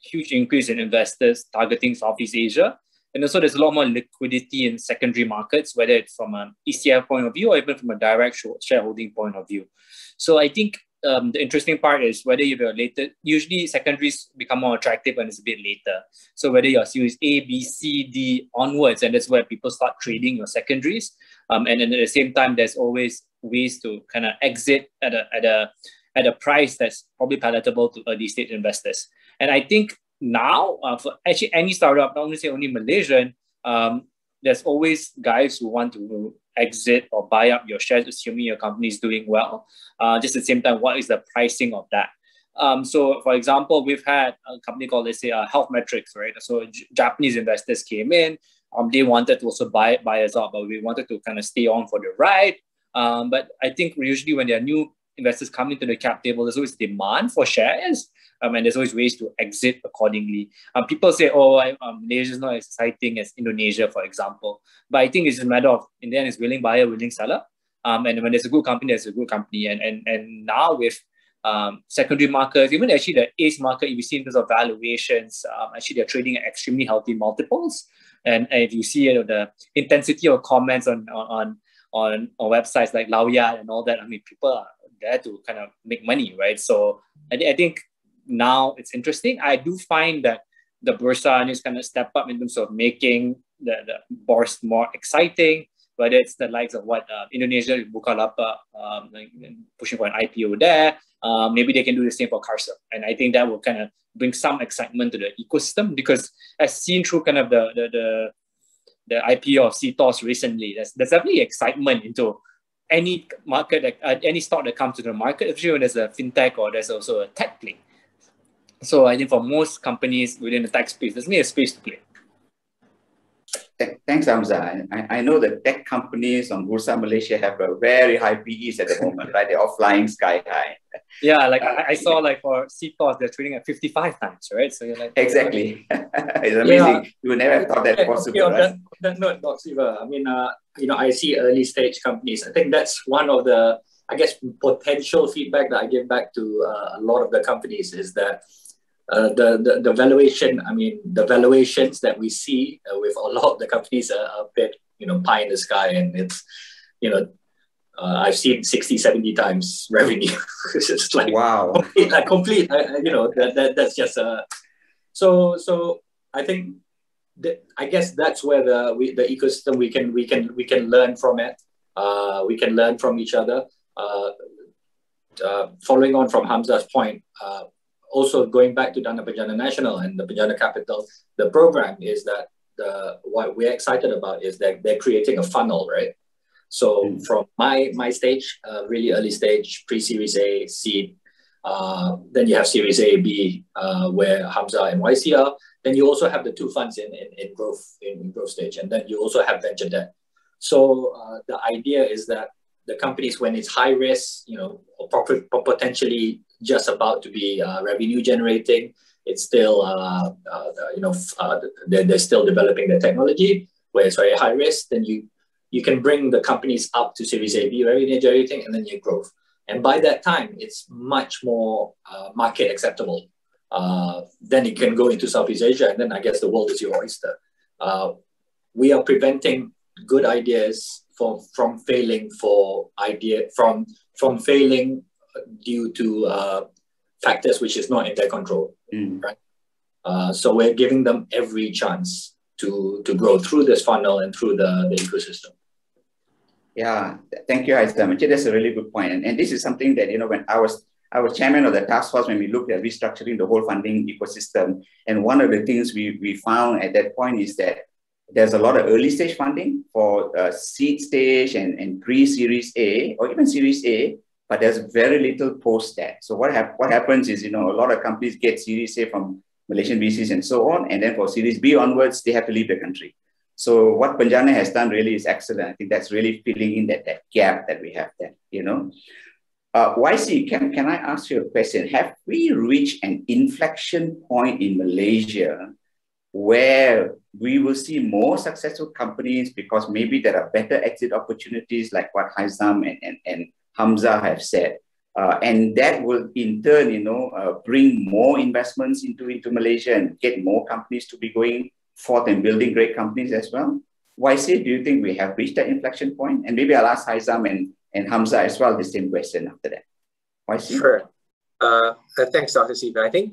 Speaker 3: huge increase in investors targeting Southeast Asia. And also there's a lot more liquidity in secondary markets, whether it's from an ECF point of view or even from a direct shareholding point of view. So I think the interesting part is whether you're later, usually secondaries become more attractive when it's a bit later. So whether you're Series A, B, C, D onwards, and that's where people start trading your secondaries. And then at the same time, there's always ways to kind of exit at a price that's probably palatable to early stage investors. And I think now, for actually any startup, not only say only Malaysian, there's always guys who want to exit or buy up your shares, assuming your company is doing well. Just at the same time, what is the pricing of that? So, for example, we've had a company called, let's say, Health Metrics, right? So Japanese investors came in. They wanted to also buy us out, but we wanted to kind of stay on for the ride. But I think usually when there are new investors coming to the cap table, there's always demand for shares. And there's always ways to exit accordingly. People say, Malaysia is not as exciting as Indonesia, for example. But I think it's a matter of, in the end, it's willing buyer, willing seller. And when there's a good company, there's a good company. And now with secondary markets, even actually the ACE market, if you see in terms of valuations, actually they're trading at extremely healthy multiples. And if you see the intensity of comments on websites like Lauya and all that, I mean, people are there to kind of make money, right? So I think now it's interesting. I do find that the Bursa news kind of step up in terms of making the bourse more exciting, whether it's the likes of what Indonesia, Bukalapak, pushing for an IPO there. Maybe they can do the same for Karsa. And I think that will kind of bring some excitement to the ecosystem, because as seen through kind of the IPO of CTOS recently, there's definitely excitement into any market, any stock that comes to the market, especially when there's a fintech or there's also a tech play. So I think for most companies within the tech space, there's a space to play.
Speaker 2: Thanks, Hamza. I know that tech companies on Bursa Malaysia have a very high PEs at the moment, right? They're all flying sky high.
Speaker 3: Yeah, like I saw like for CTOS, they're trading at 55 times, right? So you're like...
Speaker 2: Exactly. It's amazing. You would never have thought that possible, right?
Speaker 4: On that note, Dr. Siva, I mean, I see early stage companies. I think that's one of the, I guess, potential feedback that I give back to a lot of the companies is that the valuation, I mean, the valuations that we see with a lot of the companies are a bit, pie in the sky, and it's, I've seen 60, 70 times revenue. It's like,
Speaker 2: wow,
Speaker 4: complete. That's just so I think I guess that's where the ecosystem we can learn from it. We can learn from each other. Following on from Hamza's point, also going back to Dana Penjana National and the Penjana Capital, the program is that what we're excited about is that they're creating a funnel, right? So from my stage, really early stage, pre-Series A, seed, then you have Series A, B, where Hamza and YC are. Then you also have the two funds in growth stage, and then you also have venture debt. So the idea is that the companies, when it's high risk, or potentially just about to be revenue generating, it's still they're still developing the technology. Where it's very high risk, then you can bring the companies up to Series A, B, revenue generating, and then you growth. And by that time, it's much more market acceptable. Then it can go into Southeast Asia, and then I guess the world is your oyster. We are preventing good ideas from failing from failing due to factors which is not in their control, right? So we're giving them every chance to grow through this funnel and through the ecosystem.
Speaker 2: Yeah, thank you, Haizam. Actually, that's a really good point. And this is something that, when I was chairman of the task force when we looked at restructuring the whole funding ecosystem. And one of the things we found at that point is that there's a lot of early stage funding for seed stage and pre-Series A or even Series A, but there's very little post that. So what happens is, a lot of companies get Series A from Malaysian VCs and so on. And then for Series B onwards, they have to leave the country. So what Penjana has done really is excellent. I think that's really filling in that gap that we have there, YC, can I ask you a question? Have we reached an inflection point in Malaysia where we will see more successful companies because maybe there are better exit opportunities like what Haizam and Hamza have said? And that will in turn, bring more investments into Malaysia and get more companies to be going forth and building great companies as well. YC, do you think we have reached that inflection point? And maybe I'll ask Haizam and Hamza as well the same question after that. YC?
Speaker 5: Sure. Thanks, Dr. Siva. I think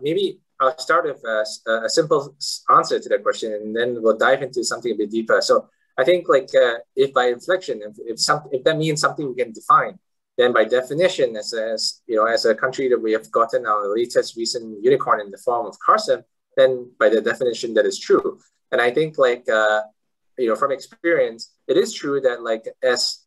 Speaker 5: maybe I'll start with a simple answer to that question, and then we'll dive into something a bit deeper. So I think if by inflection, if that means something we can define, then by definition, as a country that we have gotten our latest recent unicorn in the form of Carson, then by the definition that is true. And I think from experience, it is true that as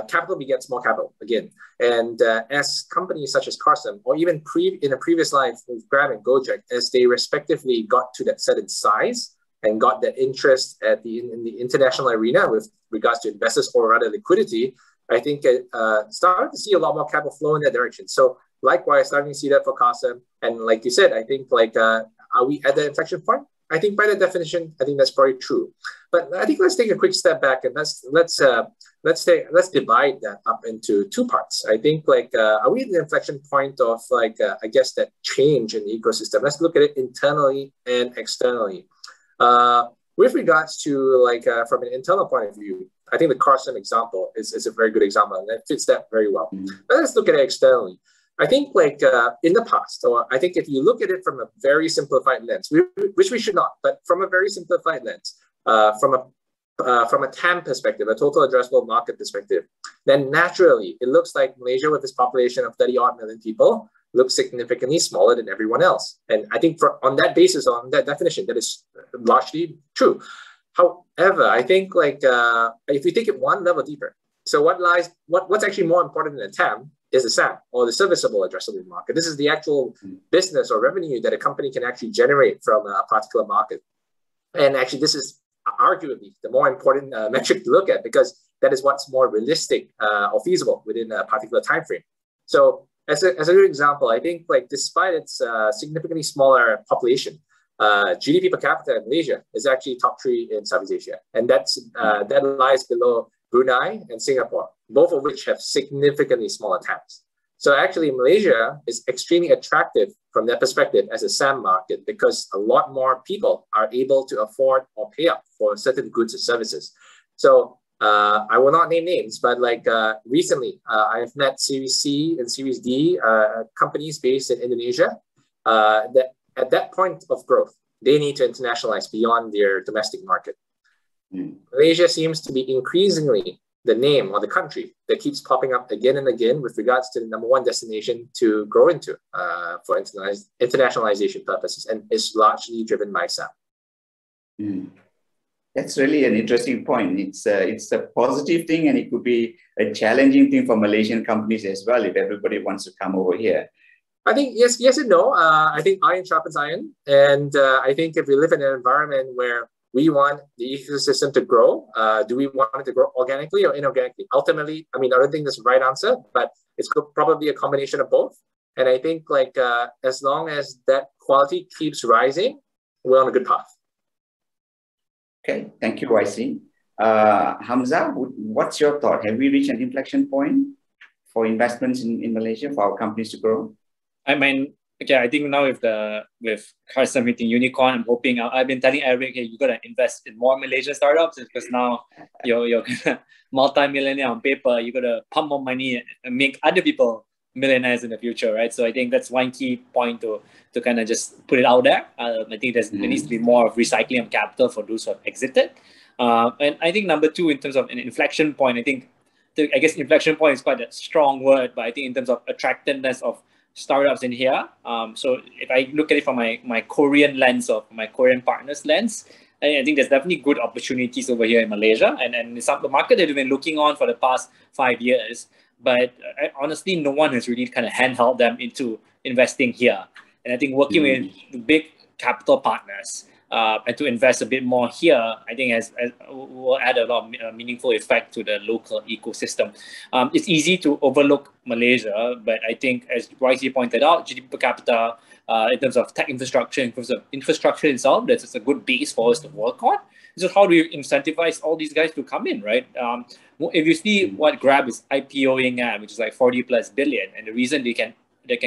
Speaker 5: capital begets more capital again. And as companies such as Carson, or even in a previous life with Grab and Gojek, as they respectively got to that certain size and got that interest in the international arena with regards to investors or rather liquidity, I think started to see a lot more capital flow in that direction. So likewise, starting to see that for Carson. And like you said, I think are we at the inflection point? I think by the definition, I think that's probably true. But I think let's take a quick step back and let's divide that up into two parts. I think are we at the inflection point of I guess that change in the ecosystem? Let's look at it internally and externally. With regards to from an internal point of view, I think the Carson example is a very good example and that fits that very well. But let's look at it externally. I think in the past, or I think if you look at it from a very simplified lens, which we should not, but from a very simplified lens, from a TAM perspective, a total addressable market perspective, then naturally it looks like Malaysia with its population of 30-odd million people looks significantly smaller than everyone else. And I think on that basis, on that definition, that is largely true. However, I think if we take it one level deeper, so what's actually more important than the TAM is the SAM, or the serviceable addressable market. This is the actual business or revenue that a company can actually generate from a particular market. And actually, this is arguably the more important metric to look at because that is what's more realistic or feasible within a particular time frame. So as a good example, I think despite its significantly smaller population, GDP per capita in Malaysia is actually top 3 in Southeast Asia. And that lies below Brunei and Singapore, both of which have significantly smaller TAMs. So actually, Malaysia is extremely attractive from that perspective as a SAM market because a lot more people are able to afford or pay up for certain goods or services. So I will not name names, but like recently, I've met Series C and Series D companies based in Indonesia that at that point of growth, they need to internationalize beyond their domestic market. Malaysia seems to be increasingly the name or the country that keeps popping up again and again with regards to the #1 destination to grow into for internationalization purposes, and is largely driven by SAP.
Speaker 2: That's really an interesting point. It's a positive thing, and it could be a challenging thing for Malaysian companies as well if everybody wants to come over here.
Speaker 5: I think yes and no. I think iron sharpens iron, and I think if we live in an environment where we want the ecosystem to grow, do we want it to grow organically or inorganically? Ultimately, I mean, I don't think there's a right answer, but it's probably a combination of both. And I think like as long as that quality keeps rising, we're on a good path.
Speaker 2: Okay, thank you, YC. Hamza, what's your thought? Have we reached an inflection point for investments in Malaysia for our companies to grow?
Speaker 3: I mean, okay, I think now with Carson hitting unicorn, I'm hoping I've been telling Eric, hey, you gotta invest in more Malaysian startups because now you're multi-millionaire on paper. You gotta pump more money and make other people millionaires in the future, right? So I think that's one key point to kind of just put it out there. I think there needs to be more of recycling of capital for those who have exited. And I think number two, in terms of an inflection point, I guess inflection point is quite a strong word, but I think in terms of attractiveness of startups in here. So if I look at it from my Korean lens, or my Korean partners lens, I think there's definitely good opportunities over here in Malaysia, and it's the market that we've been looking on for the past 5 years. But honestly, no one has really kind of handheld them into investing here. And I think working with big capital partners and to invest a bit more here, I think will add a lot of meaningful effect to the local ecosystem. It's easy to overlook Malaysia, but I think, as YC pointed out, GDP per capita, in terms of tech infrastructure, in terms of infrastructure itself, that's a good base for us to work on. So how do you incentivize all these guys to come in, right? If you see what Grab is IPOing at, which is like 40+ billion, and the reason they can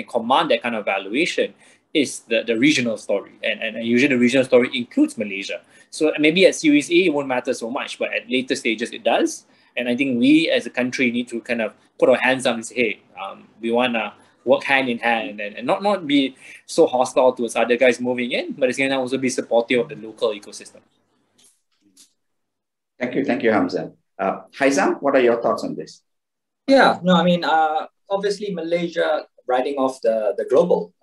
Speaker 3: command that kind of valuation is the regional story, and usually the regional story includes Malaysia. So maybe at Series A it won't matter so much, but at later stages it does. And I think we as a country need to kind of put our hands up and say, hey, we want to work hand in hand and not be so hostile towards other guys moving in, but it's going to also be supportive of the local ecosystem.
Speaker 2: Thank you, Hamza. Haizam, what are your thoughts on this?
Speaker 4: Yeah, no, I mean, obviously Malaysia riding off the global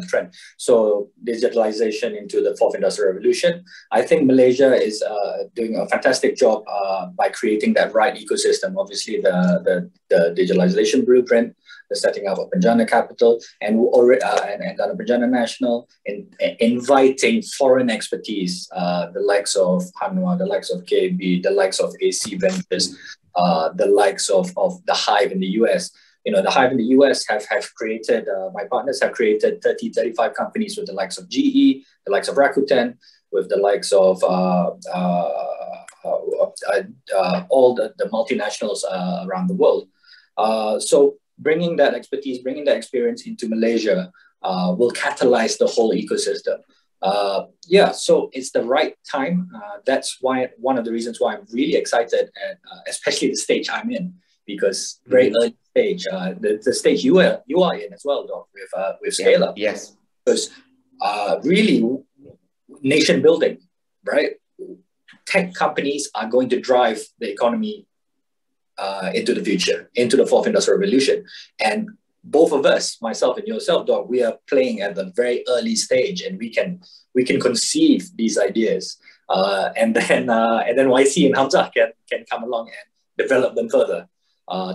Speaker 4: trend. So digitalization into the fourth industrial revolution. I think Malaysia is doing a fantastic job by creating that right ecosystem. Obviously, the digitalization blueprint, the setting up of Penjana Capital, and Dana Penjana National, inviting foreign expertise, the likes of Hanwha, the likes of KB, the likes of AC Ventures, the likes of the Hive in the US. You know, the Hive in the US have created, my partners have created 30, 35 companies with the likes of GE, the likes of Rakuten, with the likes of all the multinationals around the world. So bringing that expertise, bringing that experience into Malaysia will catalyze the whole ecosystem. Yeah, so it's the right time. That's why one of the reasons why I'm really excited, at, especially the stage I'm in, because very early stage, the stage you are in as well, Doc, with Scale Up.
Speaker 2: Yes.
Speaker 4: Because really, nation building, right? Tech companies are going to drive the economy into the future, into the fourth industrial revolution. And both of us, myself and yourself, Doc, we are playing at the very early stage, and we can conceive these ideas, and then YC and Hamza can come along and develop them further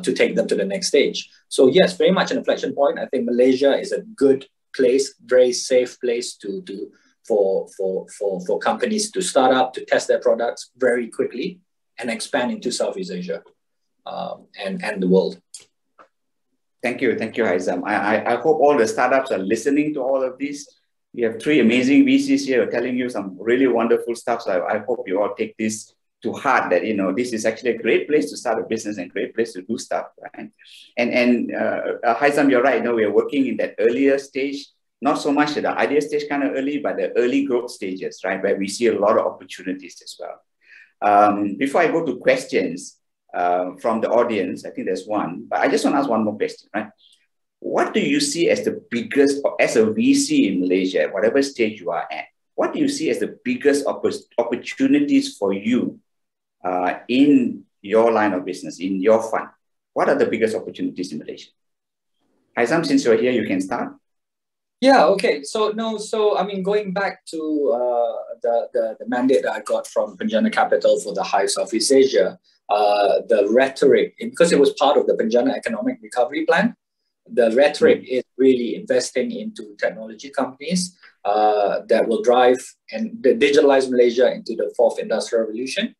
Speaker 4: to take them to the next stage. So yes, very much an inflection point. I think Malaysia is a good place, very safe place for companies to start up, to test their products very quickly and expand into Southeast Asia and the world.
Speaker 2: Thank you, Haizam. I hope all the startups are listening to all of this. We have 3 amazing VCs here telling you some really wonderful stuff. So I hope you all take this to heart, that, you know, this is actually a great place to start a business and great place to do stuff, right? And Haizam, you're right. No, we are working in that earlier stage, not so much at the idea stage kind of early, but the early growth stages, right, where we see a lot of opportunities as well. Before I go to questions from the audience, I think there's one, but I just want to ask one more question, right? What do you see as the biggest, as a VC in Malaysia, whatever stage you are at, what do you see as the biggest opportunities for you in your line of business, in your fund? What are the biggest opportunities in Malaysia? Haizam, since you're here, you can start.
Speaker 4: Yeah, okay. So I mean, going back to the mandate that I got from Penjana Capital for the Hive Southeast Asia, the rhetoric, because it was part of the Penjana Economic Recovery Plan, the rhetoric is really investing into technology companies that will drive and digitalize Malaysia into the fourth industrial revolution,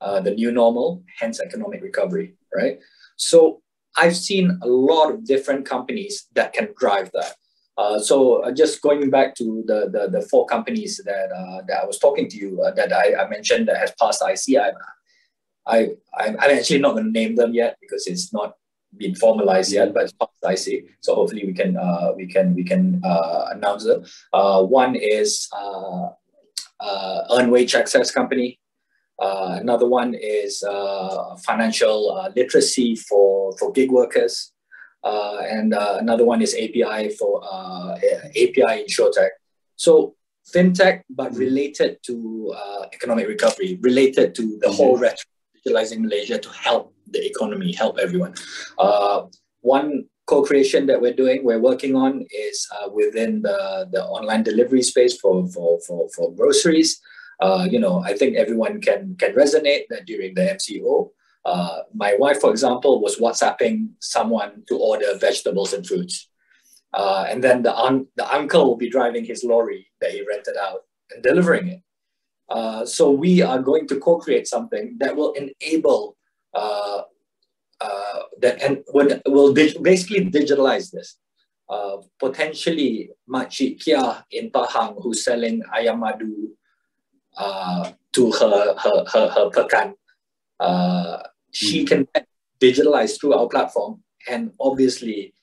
Speaker 4: the new normal, hence economic recovery, right? So I've seen a lot of different companies that can drive that. So just going back to the four companies that I was talking to you, that I mentioned that has passed IC, I'm actually not going to name them yet because it's not been formalized yet, but it's passed IC. So hopefully we can announce them. One is Earn Wage Access Company. Another one is financial literacy for gig workers. And another one is API for API InsurTech. So fintech, but related to economic recovery, related to the whole rhetoric, digitalizing Malaysia to help the economy, help everyone. One co-creation that we're working on is within the online delivery space for groceries. I think everyone can resonate that during the MCO. My wife, for example, was WhatsApping someone to order vegetables and fruits. And then the uncle will be driving his lorry that he rented out and delivering it. So we are going to co-create something that will enable, will basically digitalize this. Potentially, Makcik Kia in Pahang, who's selling ayam madu to her pekan, she can digitalize through our platform and obviously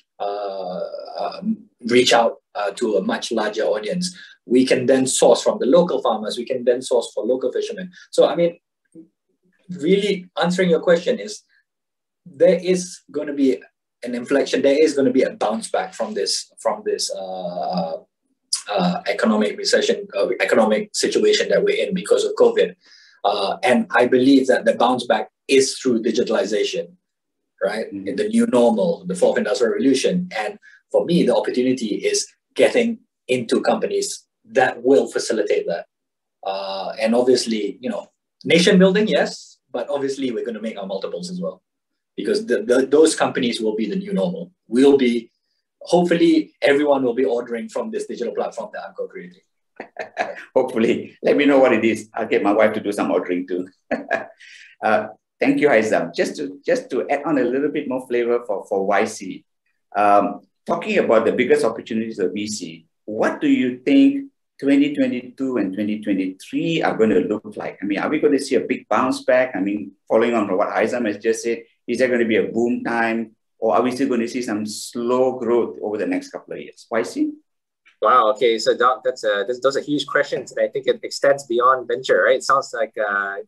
Speaker 4: reach out to a much larger audience. We can then source from the local farmers. We can then source for local fishermen. So, I mean, really answering your question is, there is going to be an inflection. There is going to be a bounce back from this economic recession, economic situation that we're in because of COVID. And I believe that the bounce back is through digitalization, right? In the new normal, the fourth industrial revolution. And for me, the opportunity is getting into companies that will facilitate that. And obviously, nation building, yes, but obviously we're going to make our multiples as well, because those companies will be the new normal. Hopefully everyone will be ordering from this digital platform that I'm co-creating.
Speaker 2: Hopefully. Let me know what it is. I'll get my wife to do some ordering too. Thank you, Haizam. Just to add on a little bit more flavor for YC, talking about the biggest opportunities of VC, what do you think 2022 and 2023 are going to look like? I mean, are we going to see a big bounce back? I mean, following on from what Haizam has just said, is there going to be a boom time, or are we still going to see some slow growth over the next couple of years? YC?
Speaker 5: Wow. Okay. So Doc, those are huge questions, and I think it extends beyond venture, right? It sounds like a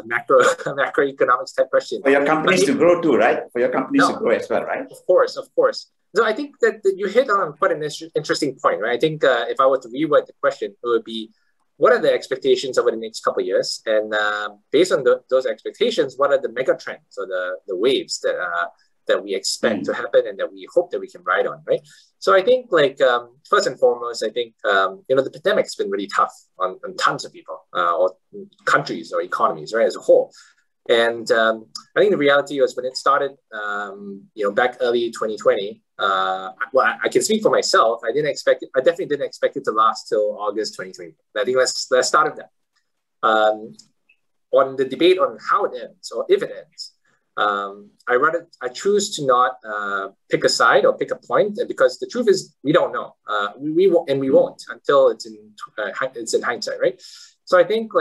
Speaker 5: macroeconomics type question.
Speaker 2: For your companies to grow too, right? For your companies to grow as well, right?
Speaker 5: Of course. So I think that you hit on quite an interesting point, right? I think if I were to reword the question, it would be, what are the expectations over the next couple of years? And based on those expectations, what are the mega trends or the waves that we expect to happen and that we hope that we can ride on, right? So I think, first and foremost, I think, the pandemic's been really tough on tons of people or countries or economies, right, as a whole. And I think the reality was when it started, back early 2020, I can speak for myself. I definitely didn't expect it to last till August 2020. I think let's start with that. On the debate on how it ends or if it ends, I choose to not pick a side or pick a point, because the truth is we don't know. We won't until it's in hindsight, right? So I think,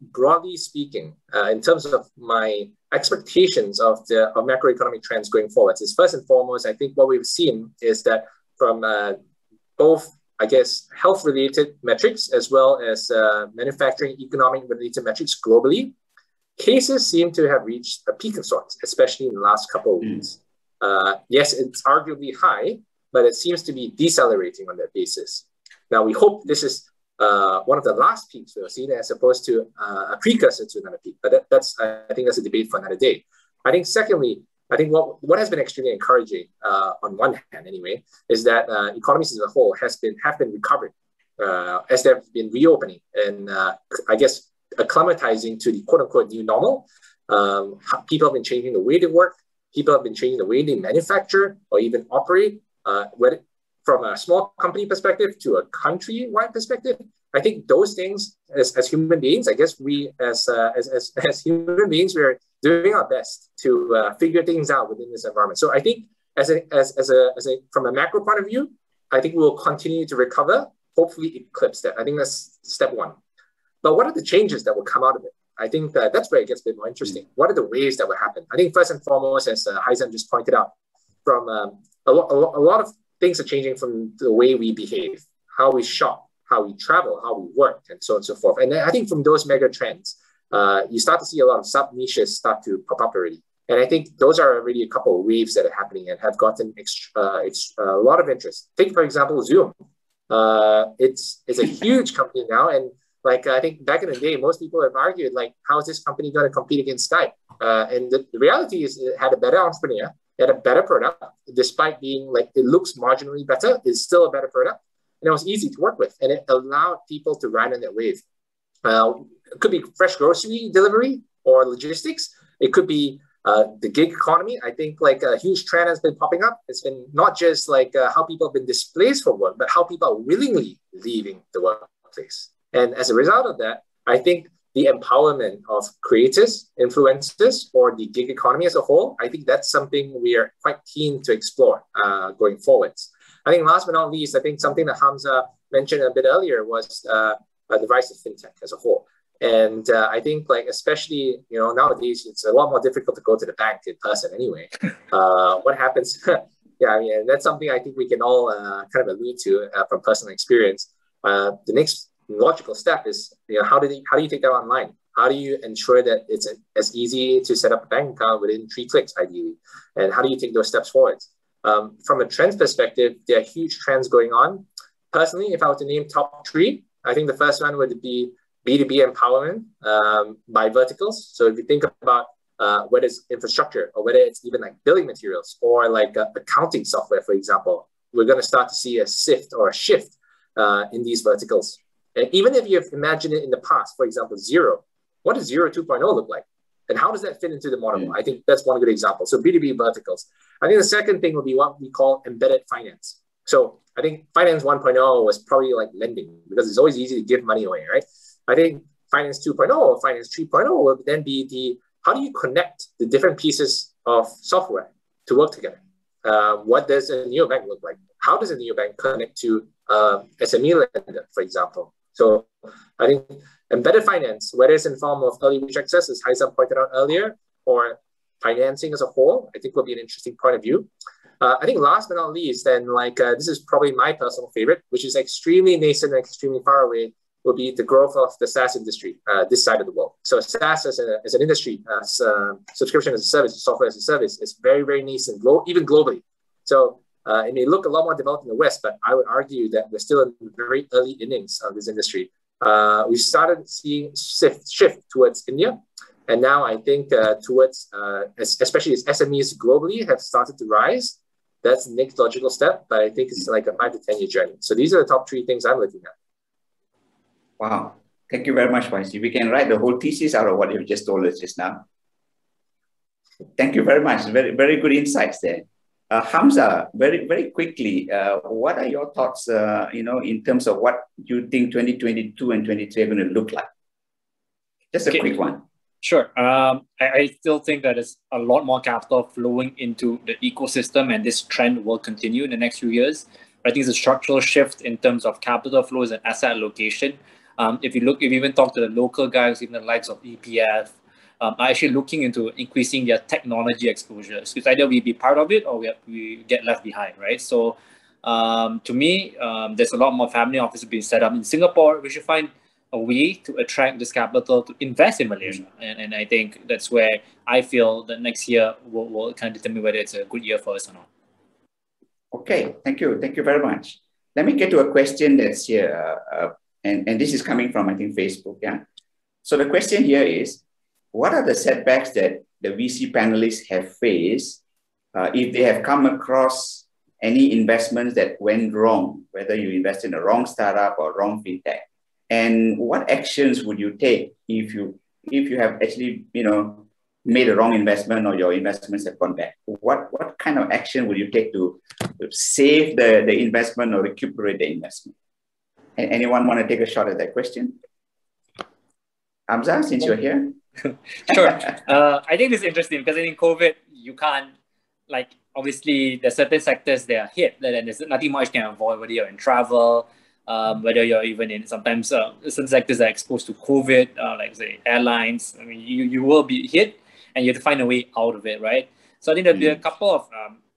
Speaker 5: broadly speaking, in terms of my expectations of macroeconomic trends going forward, is first and foremost, I think what we've seen is that from both, I guess, health-related metrics as well as manufacturing economic-related metrics globally, cases seem to have reached a peak of sorts, especially in the last couple of weeks. Yes, it's arguably high, but it seems to be decelerating on that basis. Now, we hope this is one of the last peaks we've seen as opposed to a precursor to another peak. But I think that's a debate for another day. I think secondly, I think what has been extremely encouraging, on one hand anyway, is that economies as a whole have been recovering as they've been reopening and I guess acclimatizing to the quote-unquote new normal. People have been changing the way they work. People have been changing the way they manufacture or even operate, whether from a small company perspective to a country-wide perspective. I think those things, as human beings, I guess we as human beings, we're doing our best to figure things out within this environment. So I think from a macro point of view, I think we'll continue to recover, hopefully eclipse that. I think that's step one. But what are the changes that will come out of it? I think that's where it gets a bit more interesting. What are the ways that will happen? I think first and foremost, as Haizam just pointed out, from a lot of things are changing from the way we behave, how we shop, how we travel, how we work, and so on and so forth. And I think from those mega trends, you start to see a lot of sub-niches start to pop up already. And I think those are already a couple of waves that are happening and have gotten a lot of interest. Take, for example, Zoom. It's a huge company now. And like, I think back in the day, most people have argued, like, how is this company going to compete against Skype? And the reality is it had a better entrepreneur, it had a better product, despite being like, it looks marginally better, it's still a better product. And it was easy to work with. And it allowed people to ride on that wave. It could be fresh grocery delivery or logistics. It could be the gig economy. I think like a huge trend has been popping up. It's been not just like how people have been displaced for work, but how people are willingly leaving the workplace. And as a result of that, I think the empowerment of creators, influencers, or the gig economy as a whole, I think that's something we are quite keen to explore going forwards. I think last but not least, I think something that Hamza mentioned a bit earlier was the rise of fintech as a whole. And I think like, especially, nowadays, it's a lot more difficult to go to the bank in person anyway. What happens? Yeah, I mean, that's something I think we can all kind of allude to from personal experience. The next logical step is, how do you take that online? How do you ensure that it's as easy to set up a bank account within 3 clicks, ideally? And how do you take those steps forward? From a trends perspective, there are huge trends going on. Personally, if I were to name top 3, I think the first one would be B2B empowerment by verticals. So if you think about whether it's infrastructure or whether it's even like building materials or like accounting software, for example, we're going to start to see a shift in these verticals. And even if you've imagined it in the past, for example, Xero, what does Xero 2.0 look like? And how does that fit into the model? I think that's one good example. So B2B verticals. I think the second thing would be what we call embedded finance. So I think finance 1.0 was probably like lending, because it's always easy to give money away, right? I think finance 2.0 or finance 3.0 will then be how do you connect the different pieces of software to work together? What does a neobank look like? How does a neobank connect to SME lender, for example? So I think embedded finance, whether it's in form of early wage access, as Haizam pointed out earlier, or financing as a whole, I think will be an interesting point of view. I think last but not least, and like this is probably my personal favorite, which is extremely nascent and extremely far away, will be the growth of the Sas industry, this side of the world. So Sas as an industry, subscription as a service, software as a service, is very, very nascent, even globally. So it may look a lot more developed in the West, but I would argue that we're still in the very early innings of this industry. We started seeing shift towards India. And now I think towards, especially as SMEs globally have started to rise, that's the next logical step, but I think it's like a 5 to 10 year journey. So these are the top 3 things I'm looking at.
Speaker 2: Wow. Thank you very much, YC. We can write the whole thesis out of what you just told us just now. Thank you very much. Very, very good insights there. Hamza, very, very quickly, what are your thoughts, in terms of what you think 2022 and 2023 are going to look like? Just a quick one.
Speaker 3: Sure. I still think that there's a lot more capital flowing into the ecosystem, and this trend will continue in the next few years. I think it's a structural shift in terms of capital flows and asset allocation. If you even talk to the local guys, even the likes of EPF, are actually looking into increasing their technology exposures. Because either we be part of it or we get left behind, right? So to me, there's a lot more family offices being set up in Singapore, which you find a way to attract this capital to invest in Malaysia. And I think that's where I feel that next year will kind of determine whether it's a good year for us or not.
Speaker 2: Okay, thank you. Thank you very much. Let me get to a question that's here. And this is coming from, I think, Facebook. Yeah. So the question here is, what are the setbacks that the VC panelists have faced if they have come across any investments that went wrong, whether you invest in a wrong startup or wrong fintech? And what actions would you take if you have actually, made a wrong investment or your investments have gone bad? What kind of action would you take to save the investment or recuperate the investment? Anyone want to take a shot at that question? Hamza, since you're here.
Speaker 3: Sure. I think this is interesting because I think COVID, you can't, obviously there's certain sectors that are hit, and there's nothing much you can avoid, whether you're in travel, whether you're even in sometimes some sectors that are exposed to COVID, like say airlines. I mean, you will be hit and you have to find a way out of it, right? So I think there'll be a couple of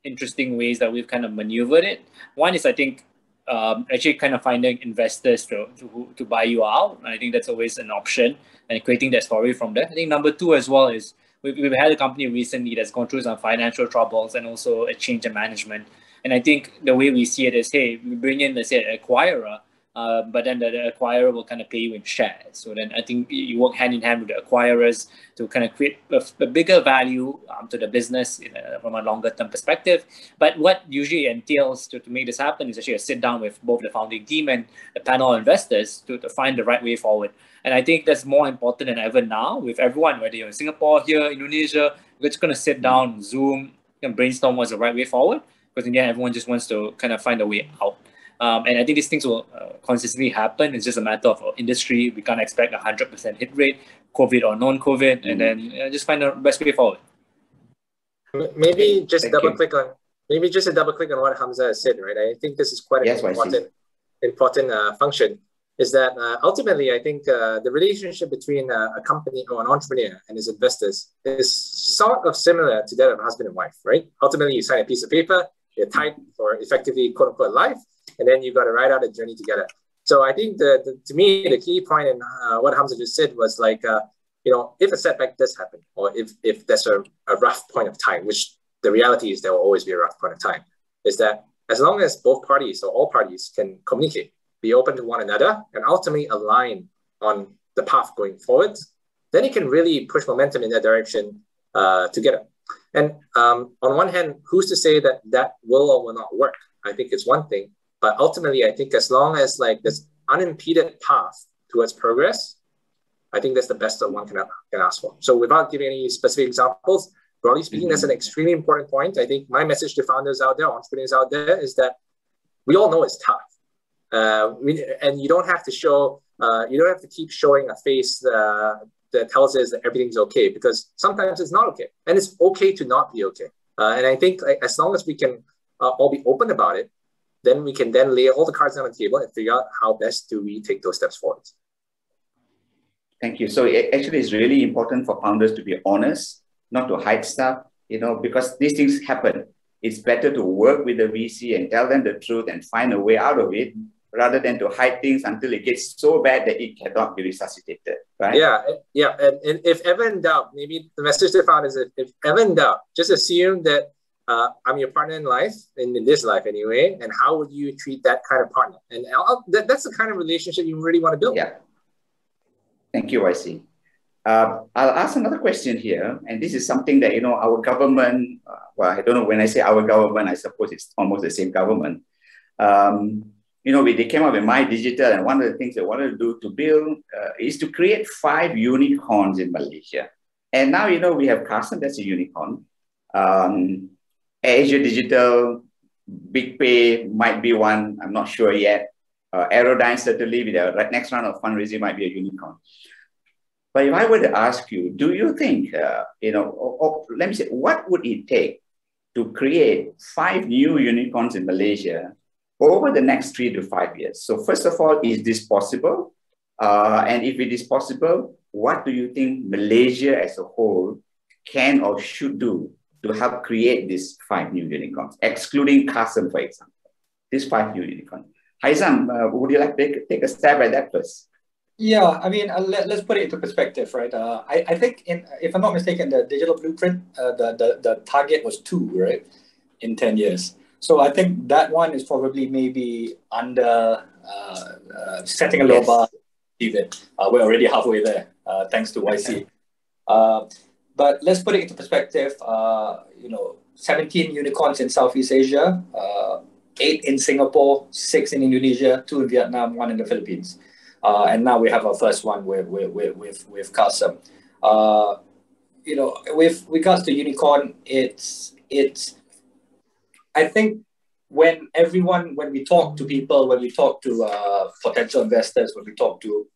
Speaker 3: interesting ways that we've kind of maneuvered it. One is, I think, actually kind of finding investors to buy you out. I think that's always an option, and creating that story from there. I think number two as well is we've had a company recently that's gone through some financial troubles and also a change in management. And I think the way we see it is, hey, we bring in, let's say, an acquirer, but then the acquirer will kind of pay you in shares. So then I think you work hand in hand with the acquirers to kind of create a bigger value to the business from a longer term perspective. But what usually entails to make this happen is actually a sit down with both the founding team and the panel of investors to find the right way forward. And I think that's more important than ever now with everyone, whether you're in Singapore, here, Indonesia, we're just going to sit down, Zoom, and brainstorm what's the right way forward. Because in the end, everyone just wants to kind of find a way out. And I think these things will consistently happen. It's just a matter of industry. We can't expect a 100% hit rate, COVID or non-COVID, and then just find the best way forward.
Speaker 5: Maybe just double click on what Hamza has said, right? I think this is quite an important function. Is that ultimately, I think the relationship between a company or an entrepreneur and his investors is sort of similar to that of husband and wife, right? Ultimately, you sign a piece of paper, you're tied for effectively quote unquote life, and then you've got to ride out a journey together. So I think to me, the key point in what Hamza just said was like, if a setback does happen, or if there's a rough point of time, which the reality is there will always be a rough point of time, is that as long as both parties or all parties can communicate, be open to one another, and ultimately align on the path going forward, then you can really push momentum in that direction together. And on one hand, who's to say that will or will not work? I think it's one thing, but ultimately, I think as long as this unimpeded path towards progress, I think that's the best that one can ask for. So without giving any specific examples, broadly speaking, that's an extremely important point. I think my message to founders out there, entrepreneurs out there, is that we all know it's tough. And you don't have to show, you don't have to keep showing a face that tells us that everything's okay, because sometimes it's not okay. And it's okay to not be okay. And I think as long as we can all be open about it, then we can then lay all the cards on the table and figure out how best do we take those steps forward.
Speaker 2: Thank you. So actually, it's really important for founders to be honest, not to hide stuff, because these things happen. It's better to work with the VC and tell them the truth and find a way out of it, rather than to hide things until it gets so bad that it cannot be resuscitated, right?
Speaker 5: Yeah. And if ever in doubt, maybe the message to founders is, if ever in doubt, just assume that I'm your partner in life, in this life anyway, and how would you treat that kind of partner? And that's the kind of relationship you really want to build.
Speaker 2: Yeah. Thank you, YC. I'll ask another question here, and this is something that, our government, I don't know, when I say our government, I suppose it's almost the same government. They came up with My Digital, and one of the things they wanted to do to build is to create 5 unicorns in Malaysia. And now, we have Carson, that's a unicorn. Asia Digital, Big Pay might be one, I'm not sure yet. Aerodyne certainly, with the next round of fundraising, might be a unicorn. But if I were to ask you, do you think, let me say, what would it take to create 5 new unicorns in Malaysia over the next 3 to 5 years? So first of all, is this possible? And if it is possible, what do you think Malaysia as a whole can or should do to help create these 5 new unicorns, excluding Carson, for example, these 5 new unicorns? Haizam, would you like to take a stab at that first?
Speaker 4: Yeah, I mean, let's put it into perspective, right? I think, if I'm not mistaken, the digital blueprint, the target was 2, right, in 10 years. So I think that one is probably maybe under setting a low bar. We're already halfway there, thanks to YC. But let's put it into perspective. 17 unicorns in Southeast Asia, 8 in Singapore, 6 in Indonesia, 2 in Vietnam, 1 in the Philippines. And now we have our first one with Kasem. With regards to unicorn, it's I think when we talk to people, when we talk to potential investors, when we talk to,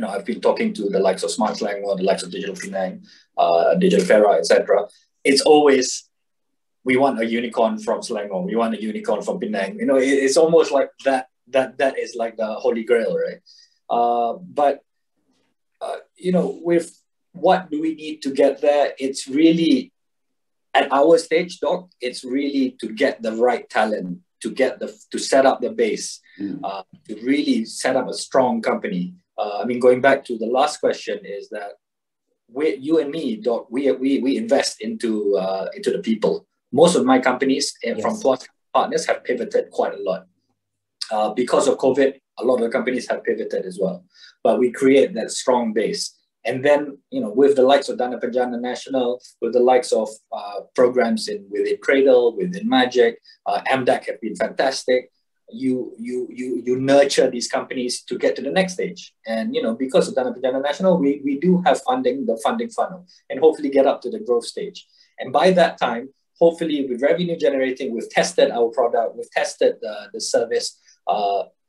Speaker 4: I've been talking to the likes of Smart Selangor, the likes of Digital Penang, Digital Fera, etc. It's always, we want a unicorn from Selangor, we want a unicorn from Penang. It's almost like that is like the holy grail, right? But with what do we need to get there? It's really, at our stage, Doc, it's really to get the right talent, to set up the base, to really set up a strong company. Going back to the last question, is that you and me, Doc, we invest into the people. Most of my companies from Tuas partners have pivoted quite a lot. Because of COVID, a lot of the companies have pivoted as well. But we create that strong base. And then, with the likes of Dana Penjana National, with the likes of programs within Cradle, within Magic, MDAC have been fantastic. You nurture these companies to get to the next stage. And, because of Dana Penjana National, we do have the funding funnel, and hopefully get up to the growth stage. And by that time, hopefully with revenue generating, we've tested our product, we've tested the service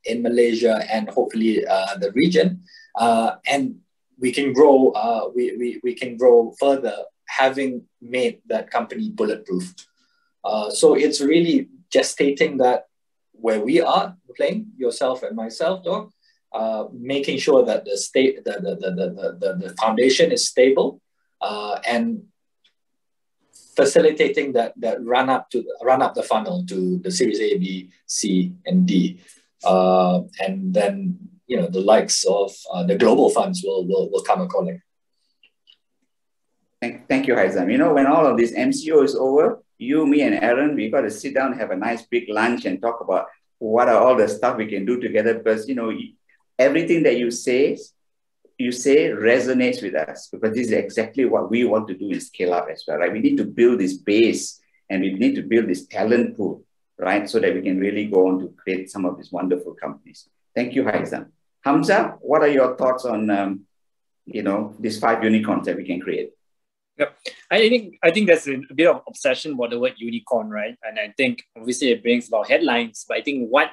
Speaker 4: in Malaysia and hopefully the region, and we can grow. We can grow further, having made that company bulletproof. So it's really just stating that where we are playing, yourself and myself, Doc, making sure that the foundation is stable, and facilitating that run up the funnel to the Series A, B, C, and D, and then the likes of the global funds will come accordingly.
Speaker 2: Thank you, Haizam. When all of this MCO is over, you, me, and Aaron, we got to sit down and have a nice big lunch and talk about what are all the stuff we can do together. Because everything that you say resonates with us, because this is exactly what we want to do in Scale Up as well, right? We need to build this base, and we need to build this talent pool, right? So that we can really go on to create some of these wonderful companies. Thank you, Haizam. Hamza, what are your thoughts on, these 5 unicorns that we can create?
Speaker 3: Yep. I think there's a bit of obsession with the word unicorn, right? And I think obviously it brings about headlines, but I think what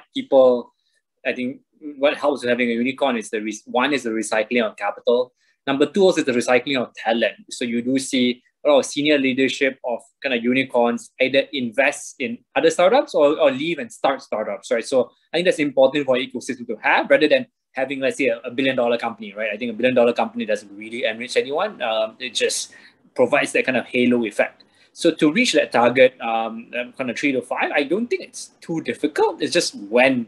Speaker 3: helps with having a unicorn is one is the recycling of capital. Number 2 is the recycling of talent. So you do see a lot of senior leadership of kind of unicorns either invest in other startups or leave and start startups, right? So I think that's important for ecosystem to have, rather than having, let's say, a $1 billion company, right? I think a $1 billion company doesn't really enrich anyone. It just provides that kind of halo effect. So to reach that target, kind of 3 to 5, I don't think it's too difficult. It's just when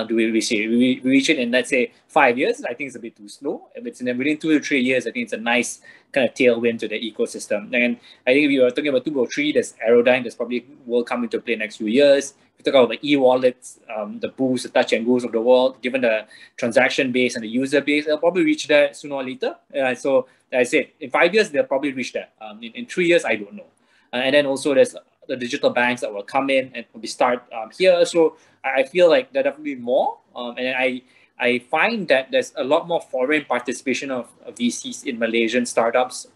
Speaker 3: do we reach it? We reach it in, let's say, 5 years. I think it's a bit too slow. If it's within 2 to 3 years, I think it's a nice kind of tailwind to the ecosystem. And I think if you are talking about 2 or 3, there's Aerodyne, that's probably will come into play next few years. If you talk about the e-wallets, the Boost, the Touch and Goes of the world, given the transaction base and the user base, they'll probably reach that sooner or later. So I said, in 5 years, they'll probably reach that. In 3 years, I don't know. And then also there's the digital banks that will come in and we start here. So I feel like there definitely be more. And I find that there's a lot more foreign participation of VCs in Malaysian startups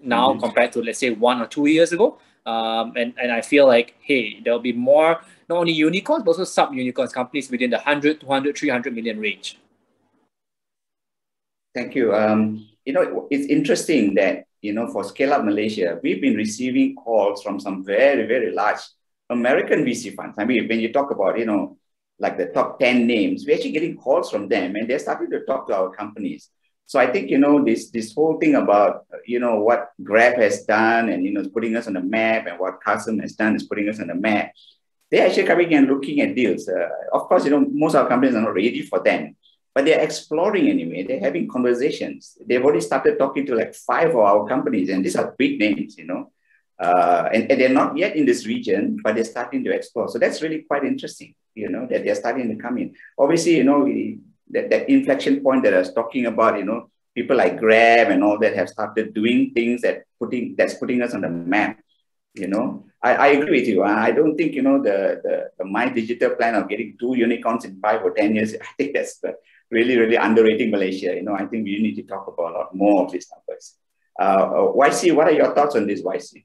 Speaker 3: now compared to, let's say, 1 or 2 years ago. And I feel like, hey, there'll be more, not only unicorns, but also sub-unicorns, companies within the 100, 200, 300 million range.
Speaker 2: Thank you. It's interesting that, for Scale Up Malaysia, we've been receiving calls from some very, very large American VC funds. I mean, when you talk about, like the top 10 names, we're actually getting calls from them, and they're starting to talk to our companies. So I think, this whole thing about, what Grab has done and, putting us on the map, and what Kasem has done is putting us on the map. They're actually coming and looking at deals. Of course, most of our companies are not ready for them. but they're exploring anyway. They're having conversations. They've already started talking to like 5 of our companies, and these are big names, you know. And they're not yet in this region, but they're starting to explore. So that's really quite interesting, you know, that they're starting to come in. Obviously, you know, that inflection point that I was talking about, you know, people like Grab and all that have started doing things that's putting us on the map, you know. I agree with you. I don't think, you know, the My Digital plan of getting 2 unicorns in 5 or 10 years, I think that's really, really underrating Malaysia. You know, I think we need to talk about a lot more of these numbers. YC, what are your thoughts on this, YC?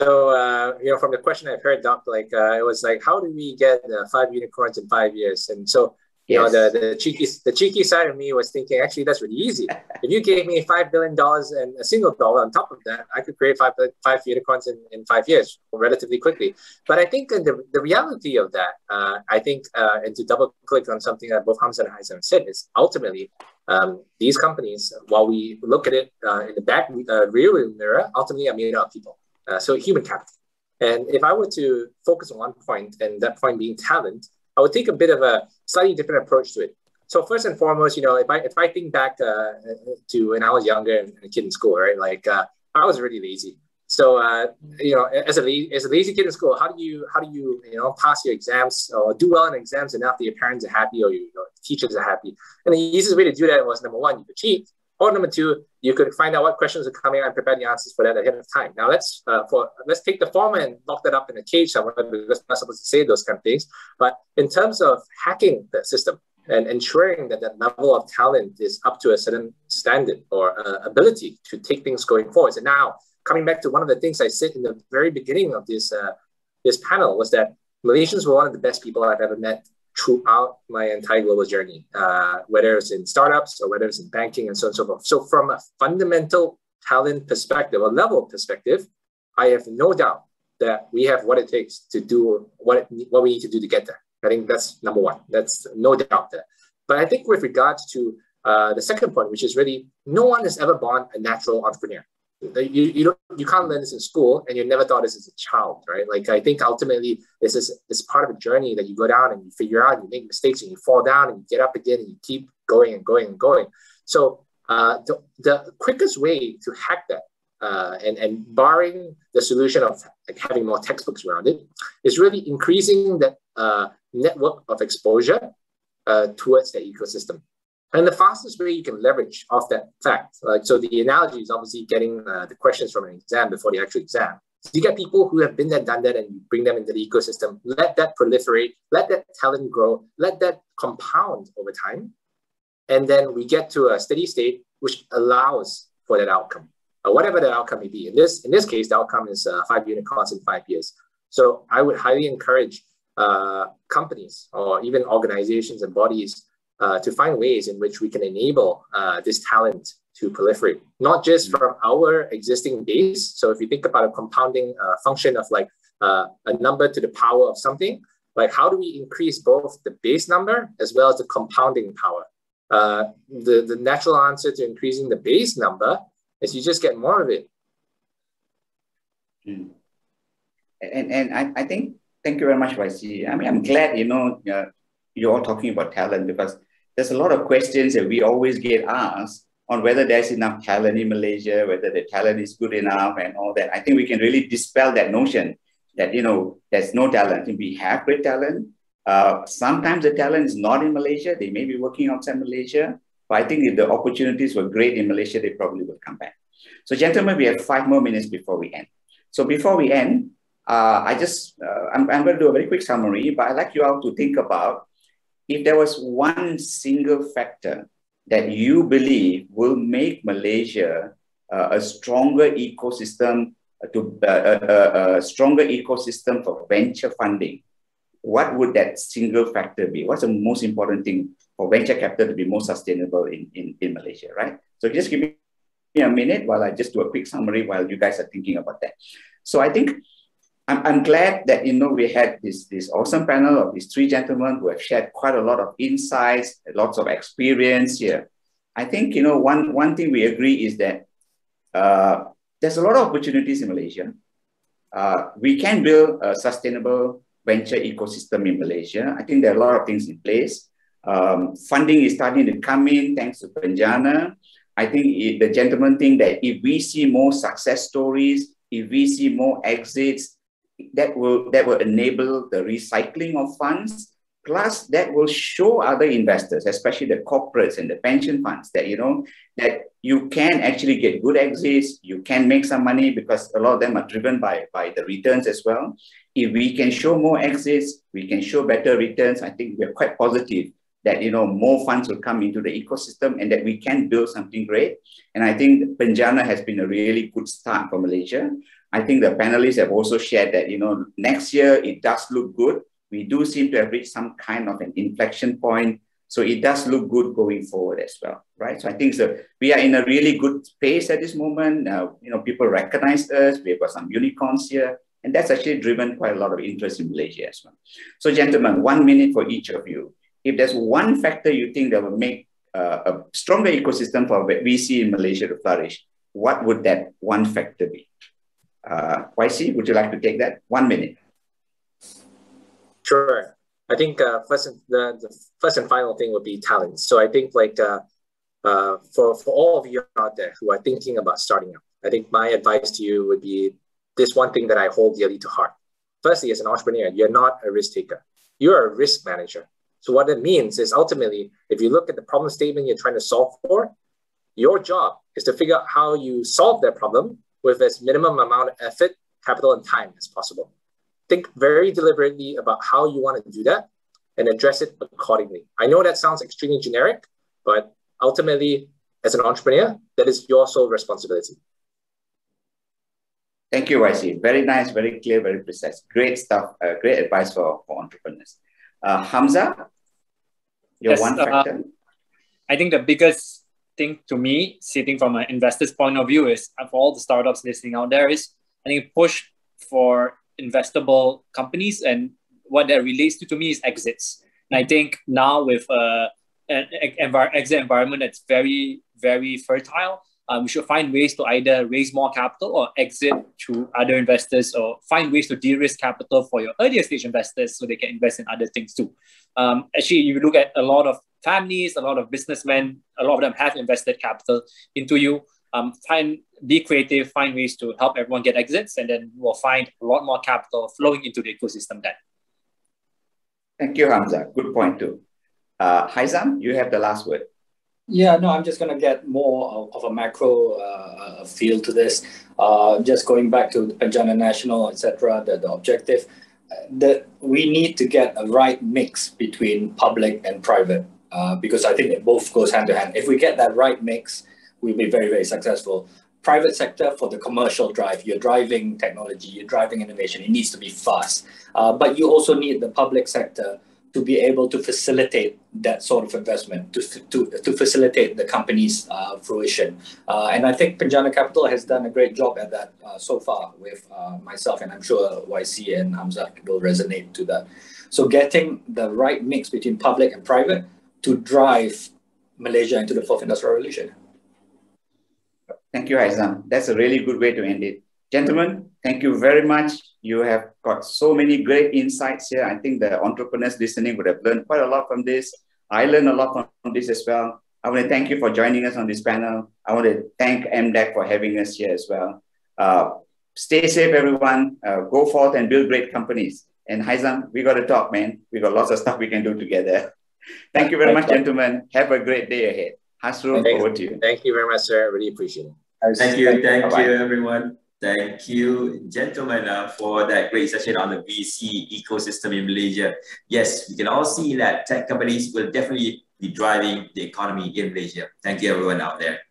Speaker 5: So, you know, from the question I've heard, Doc, like, it was like, how do we get 5 unicorns in 5 years? And so, you know, the cheeky side of me was thinking, actually, that's really easy. If you gave me $5 billion and a single dollar on top of that, I could create five unicorns in 5 years relatively quickly. But I think the reality of that, I think, and to double click on something that both Hamza and Haizam said, is ultimately these companies, while we look at it in the back rear mirror, ultimately are made up of people. So human capital. And if I were to focus on one point, and that point being talent, I would take a bit of a slightly different approach to it. So first and foremost, you know, if I think back to when I was younger and a kid in school, right? Like I was really lazy. So you know, as a lazy kid in school, how do you pass your exams or do well in exams enough that your parents are happy or your teachers are happy? And the easiest way to do that was, number one, you could cheat. Or number two, you could find out what questions are coming and prepare the answers for that ahead of time. Now let's take the former and lock that up in a cage somewhere, because we're not supposed to say those kind of things. But in terms of hacking the system and ensuring that that level of talent is up to a certain standard or ability to take things going forward. And now coming back to one of the things I said in the very beginning of this panel was that Malaysians were one of the best people I've ever met throughout my entire global journey, whether it's in startups or whether it's in banking and so on and so forth. So from a fundamental talent perspective or level perspective, I have no doubt that we have what it takes to do what we need to do to get there. I think that's number one. That's no doubt there. But I think with regards to the second point, which is really no one is ever born a natural entrepreneur. You can't learn this in school, and you never thought this as a child, right? Like, I think ultimately this is part of a journey that you go down and you figure out, you make mistakes and you fall down and you get up again and you keep going and going and going. So the quickest way to hack that, and barring the solution of like having more textbooks around it, is really increasing that network of exposure towards the ecosystem. And the fastest way you can leverage off that fact, like, so the analogy is obviously getting the questions from an exam before the actual exam. So you get people who have been there, done that, and you bring them into the ecosystem, let that proliferate, let that talent grow, let that compound over time. And then we get to a steady state, which allows for that outcome, whatever that outcome may be. In this case, the outcome is 5 unicorns in 5 years. So I would highly encourage companies or even organizations and bodies to find ways in which we can enable this talent to proliferate, not just from our existing base. So if you think about a compounding function of like a number to the power of something, like how do we increase both the base number as well as the compounding power? The natural answer to increasing the base number is you just get more of it.
Speaker 2: And I think, thank you very much, YC. I mean, I'm glad, you're all talking about talent, because there's a lot of questions that we always get asked on whether there's enough talent in Malaysia, whether the talent is good enough and all that. I think we can really dispel that notion that, there's no talent. We have great talent. Sometimes the talent is not in Malaysia. They may be working outside Malaysia. But I think if the opportunities were great in Malaysia, they probably would come back. So gentlemen, we have 5 more minutes before we end. So before we end, I'm going to do a very quick summary, but I'd like you all to think about if there was one single factor that you believe will make Malaysia a stronger ecosystem for venture funding, what would that single factor be? What's the most important thing for venture capital to be more sustainable in Malaysia, right? So just give me a minute while I just do a quick summary while you guys are thinking about that. So I think I'm glad that, we had this awesome panel of these 3 gentlemen who have shared quite a lot of insights, lots of experience here. I think, one thing we agree is that there's a lot of opportunities in Malaysia. We can build a sustainable venture ecosystem in Malaysia. I think there are a lot of things in place. Funding is starting to come in thanks to Penjana. I think the gentleman think that if we see more success stories, if we see more exits, that will enable the recycling of funds. Plus, that will show other investors, especially the corporates and the pension funds, that that you can actually get good exits, you can make some money, because a lot of them are driven by the returns as well. If we can show more exits, we can show better returns. I think we're quite positive that more funds will come into the ecosystem and that we can build something great. And I think Penjana has been a really good start for Malaysia. I think the panelists have also shared that next year it does look good. We do seem to have reached some kind of an inflection point. So it does look good going forward as well, right? So I think we are in a really good space at this moment. People recognize us. We've got some unicorns here. And that's actually driven quite a lot of interest in Malaysia as well. So gentlemen, 1 minute for each of you. If there's one factor you think that will make a stronger ecosystem for VC in Malaysia to flourish, what would that one factor be? YC, would you like to take that? 1 minute.
Speaker 5: Sure. I think the first and final thing would be talent. So I think for all of you out there who are thinking about starting up, I think my advice to you would be this one thing that I hold dearly to heart. Firstly, as an entrepreneur, you're not a risk taker. You're a risk manager. So what that means is ultimately, if you look at the problem statement you're trying to solve for, your job is to figure out how you solve that problem with as minimum amount of effort, capital, and time as possible. Think very deliberately about how you want to do that and address it accordingly. I know that sounds extremely generic, but ultimately, as an entrepreneur, that is your sole responsibility.
Speaker 2: Thank you, YC. Very nice, very clear, very precise. Great stuff. Great advice for entrepreneurs. Hamza, your one factor?
Speaker 3: I think the biggest thing to me, sitting from an investor's point of view, is for all the startups listening out there, is I think push for investable companies, and what that relates to me is exits. And I think now with an exit environment that's very, very fertile, we should find ways to either raise more capital or exit to other investors, or find ways to de-risk capital for your earlier stage investors so they can invest in other things too. Actually, you look at a lot of families, a lot of businessmen, a lot of them have invested capital into you. Be creative, find ways to help everyone get exits, and then we'll find a lot more capital flowing into the ecosystem then.
Speaker 2: Thank you, Hamza. Good point too. Haizam, you have the last word.
Speaker 4: Yeah, no, I'm just going to get more of a macro feel to this. Just going back to the Penjana National, etc., the objective, that we need to get a right mix between public and private, because I think it both goes hand to hand. If we get that right mix, we'll be very, very successful. Private sector for the commercial drive, you're driving technology, you're driving innovation, it needs to be fast. But you also need the public sector to be able to facilitate that sort of investment, to facilitate the company's fruition. And I think Penjana Capital has done a great job at that so far with myself, and I'm sure YC and Hamza will resonate to that. So getting the right mix between public and private to drive Malaysia into the 4th Industrial Revolution.
Speaker 2: Thank you, Haizam. That's a really good way to end it. Gentlemen, thank you very much. You have got so many great insights here. I think the entrepreneurs listening would have learned quite a lot from this. I learned a lot from this as well. I want to thank you for joining us on this panel. I want to thank MDEC for having us here as well. Stay safe, everyone. Go forth and build great companies. And Haizam, we got to talk, man. We got lots of stuff we can do together. Thank you very much, gentlemen. Have a great day ahead. Hasrul, over to you.
Speaker 5: Thank you very much, sir. I really appreciate it.
Speaker 1: Thank you, everyone. Thank you, gentlemen, for that great session on the VC ecosystem in Malaysia. Yes, we can all see that tech companies will definitely be driving the economy in Malaysia. Thank you, everyone out there.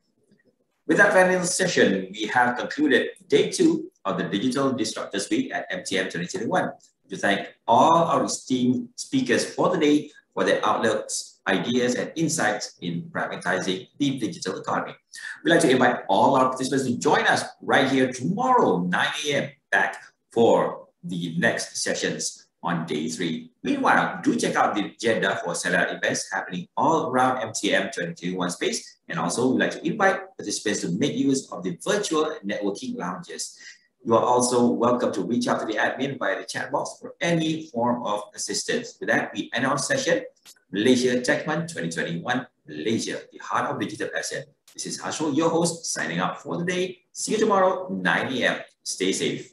Speaker 1: With that final session, we have concluded day 2 of the Digital Disruptors Week at MTM 2021. To thank all our esteemed speakers for the day for their outlooks, ideas, and insights in prioritizing the digital economy. We'd like to invite all our participants to join us right here tomorrow, 9 a.m. back for the next sessions on day 3. Meanwhile, do check out the agenda for satellite events happening all around MTM 2021 space. And also, we'd like to invite participants to make use of the virtual networking lounges. You are also welcome to reach out to the admin via the chat box for any form of assistance. With that, we end our session. Malaysia Tech Month 2021, Malaysia, the heart of digital asset. This is Hashul, your host, signing out for the day. See you tomorrow, 9 a.m. Stay safe.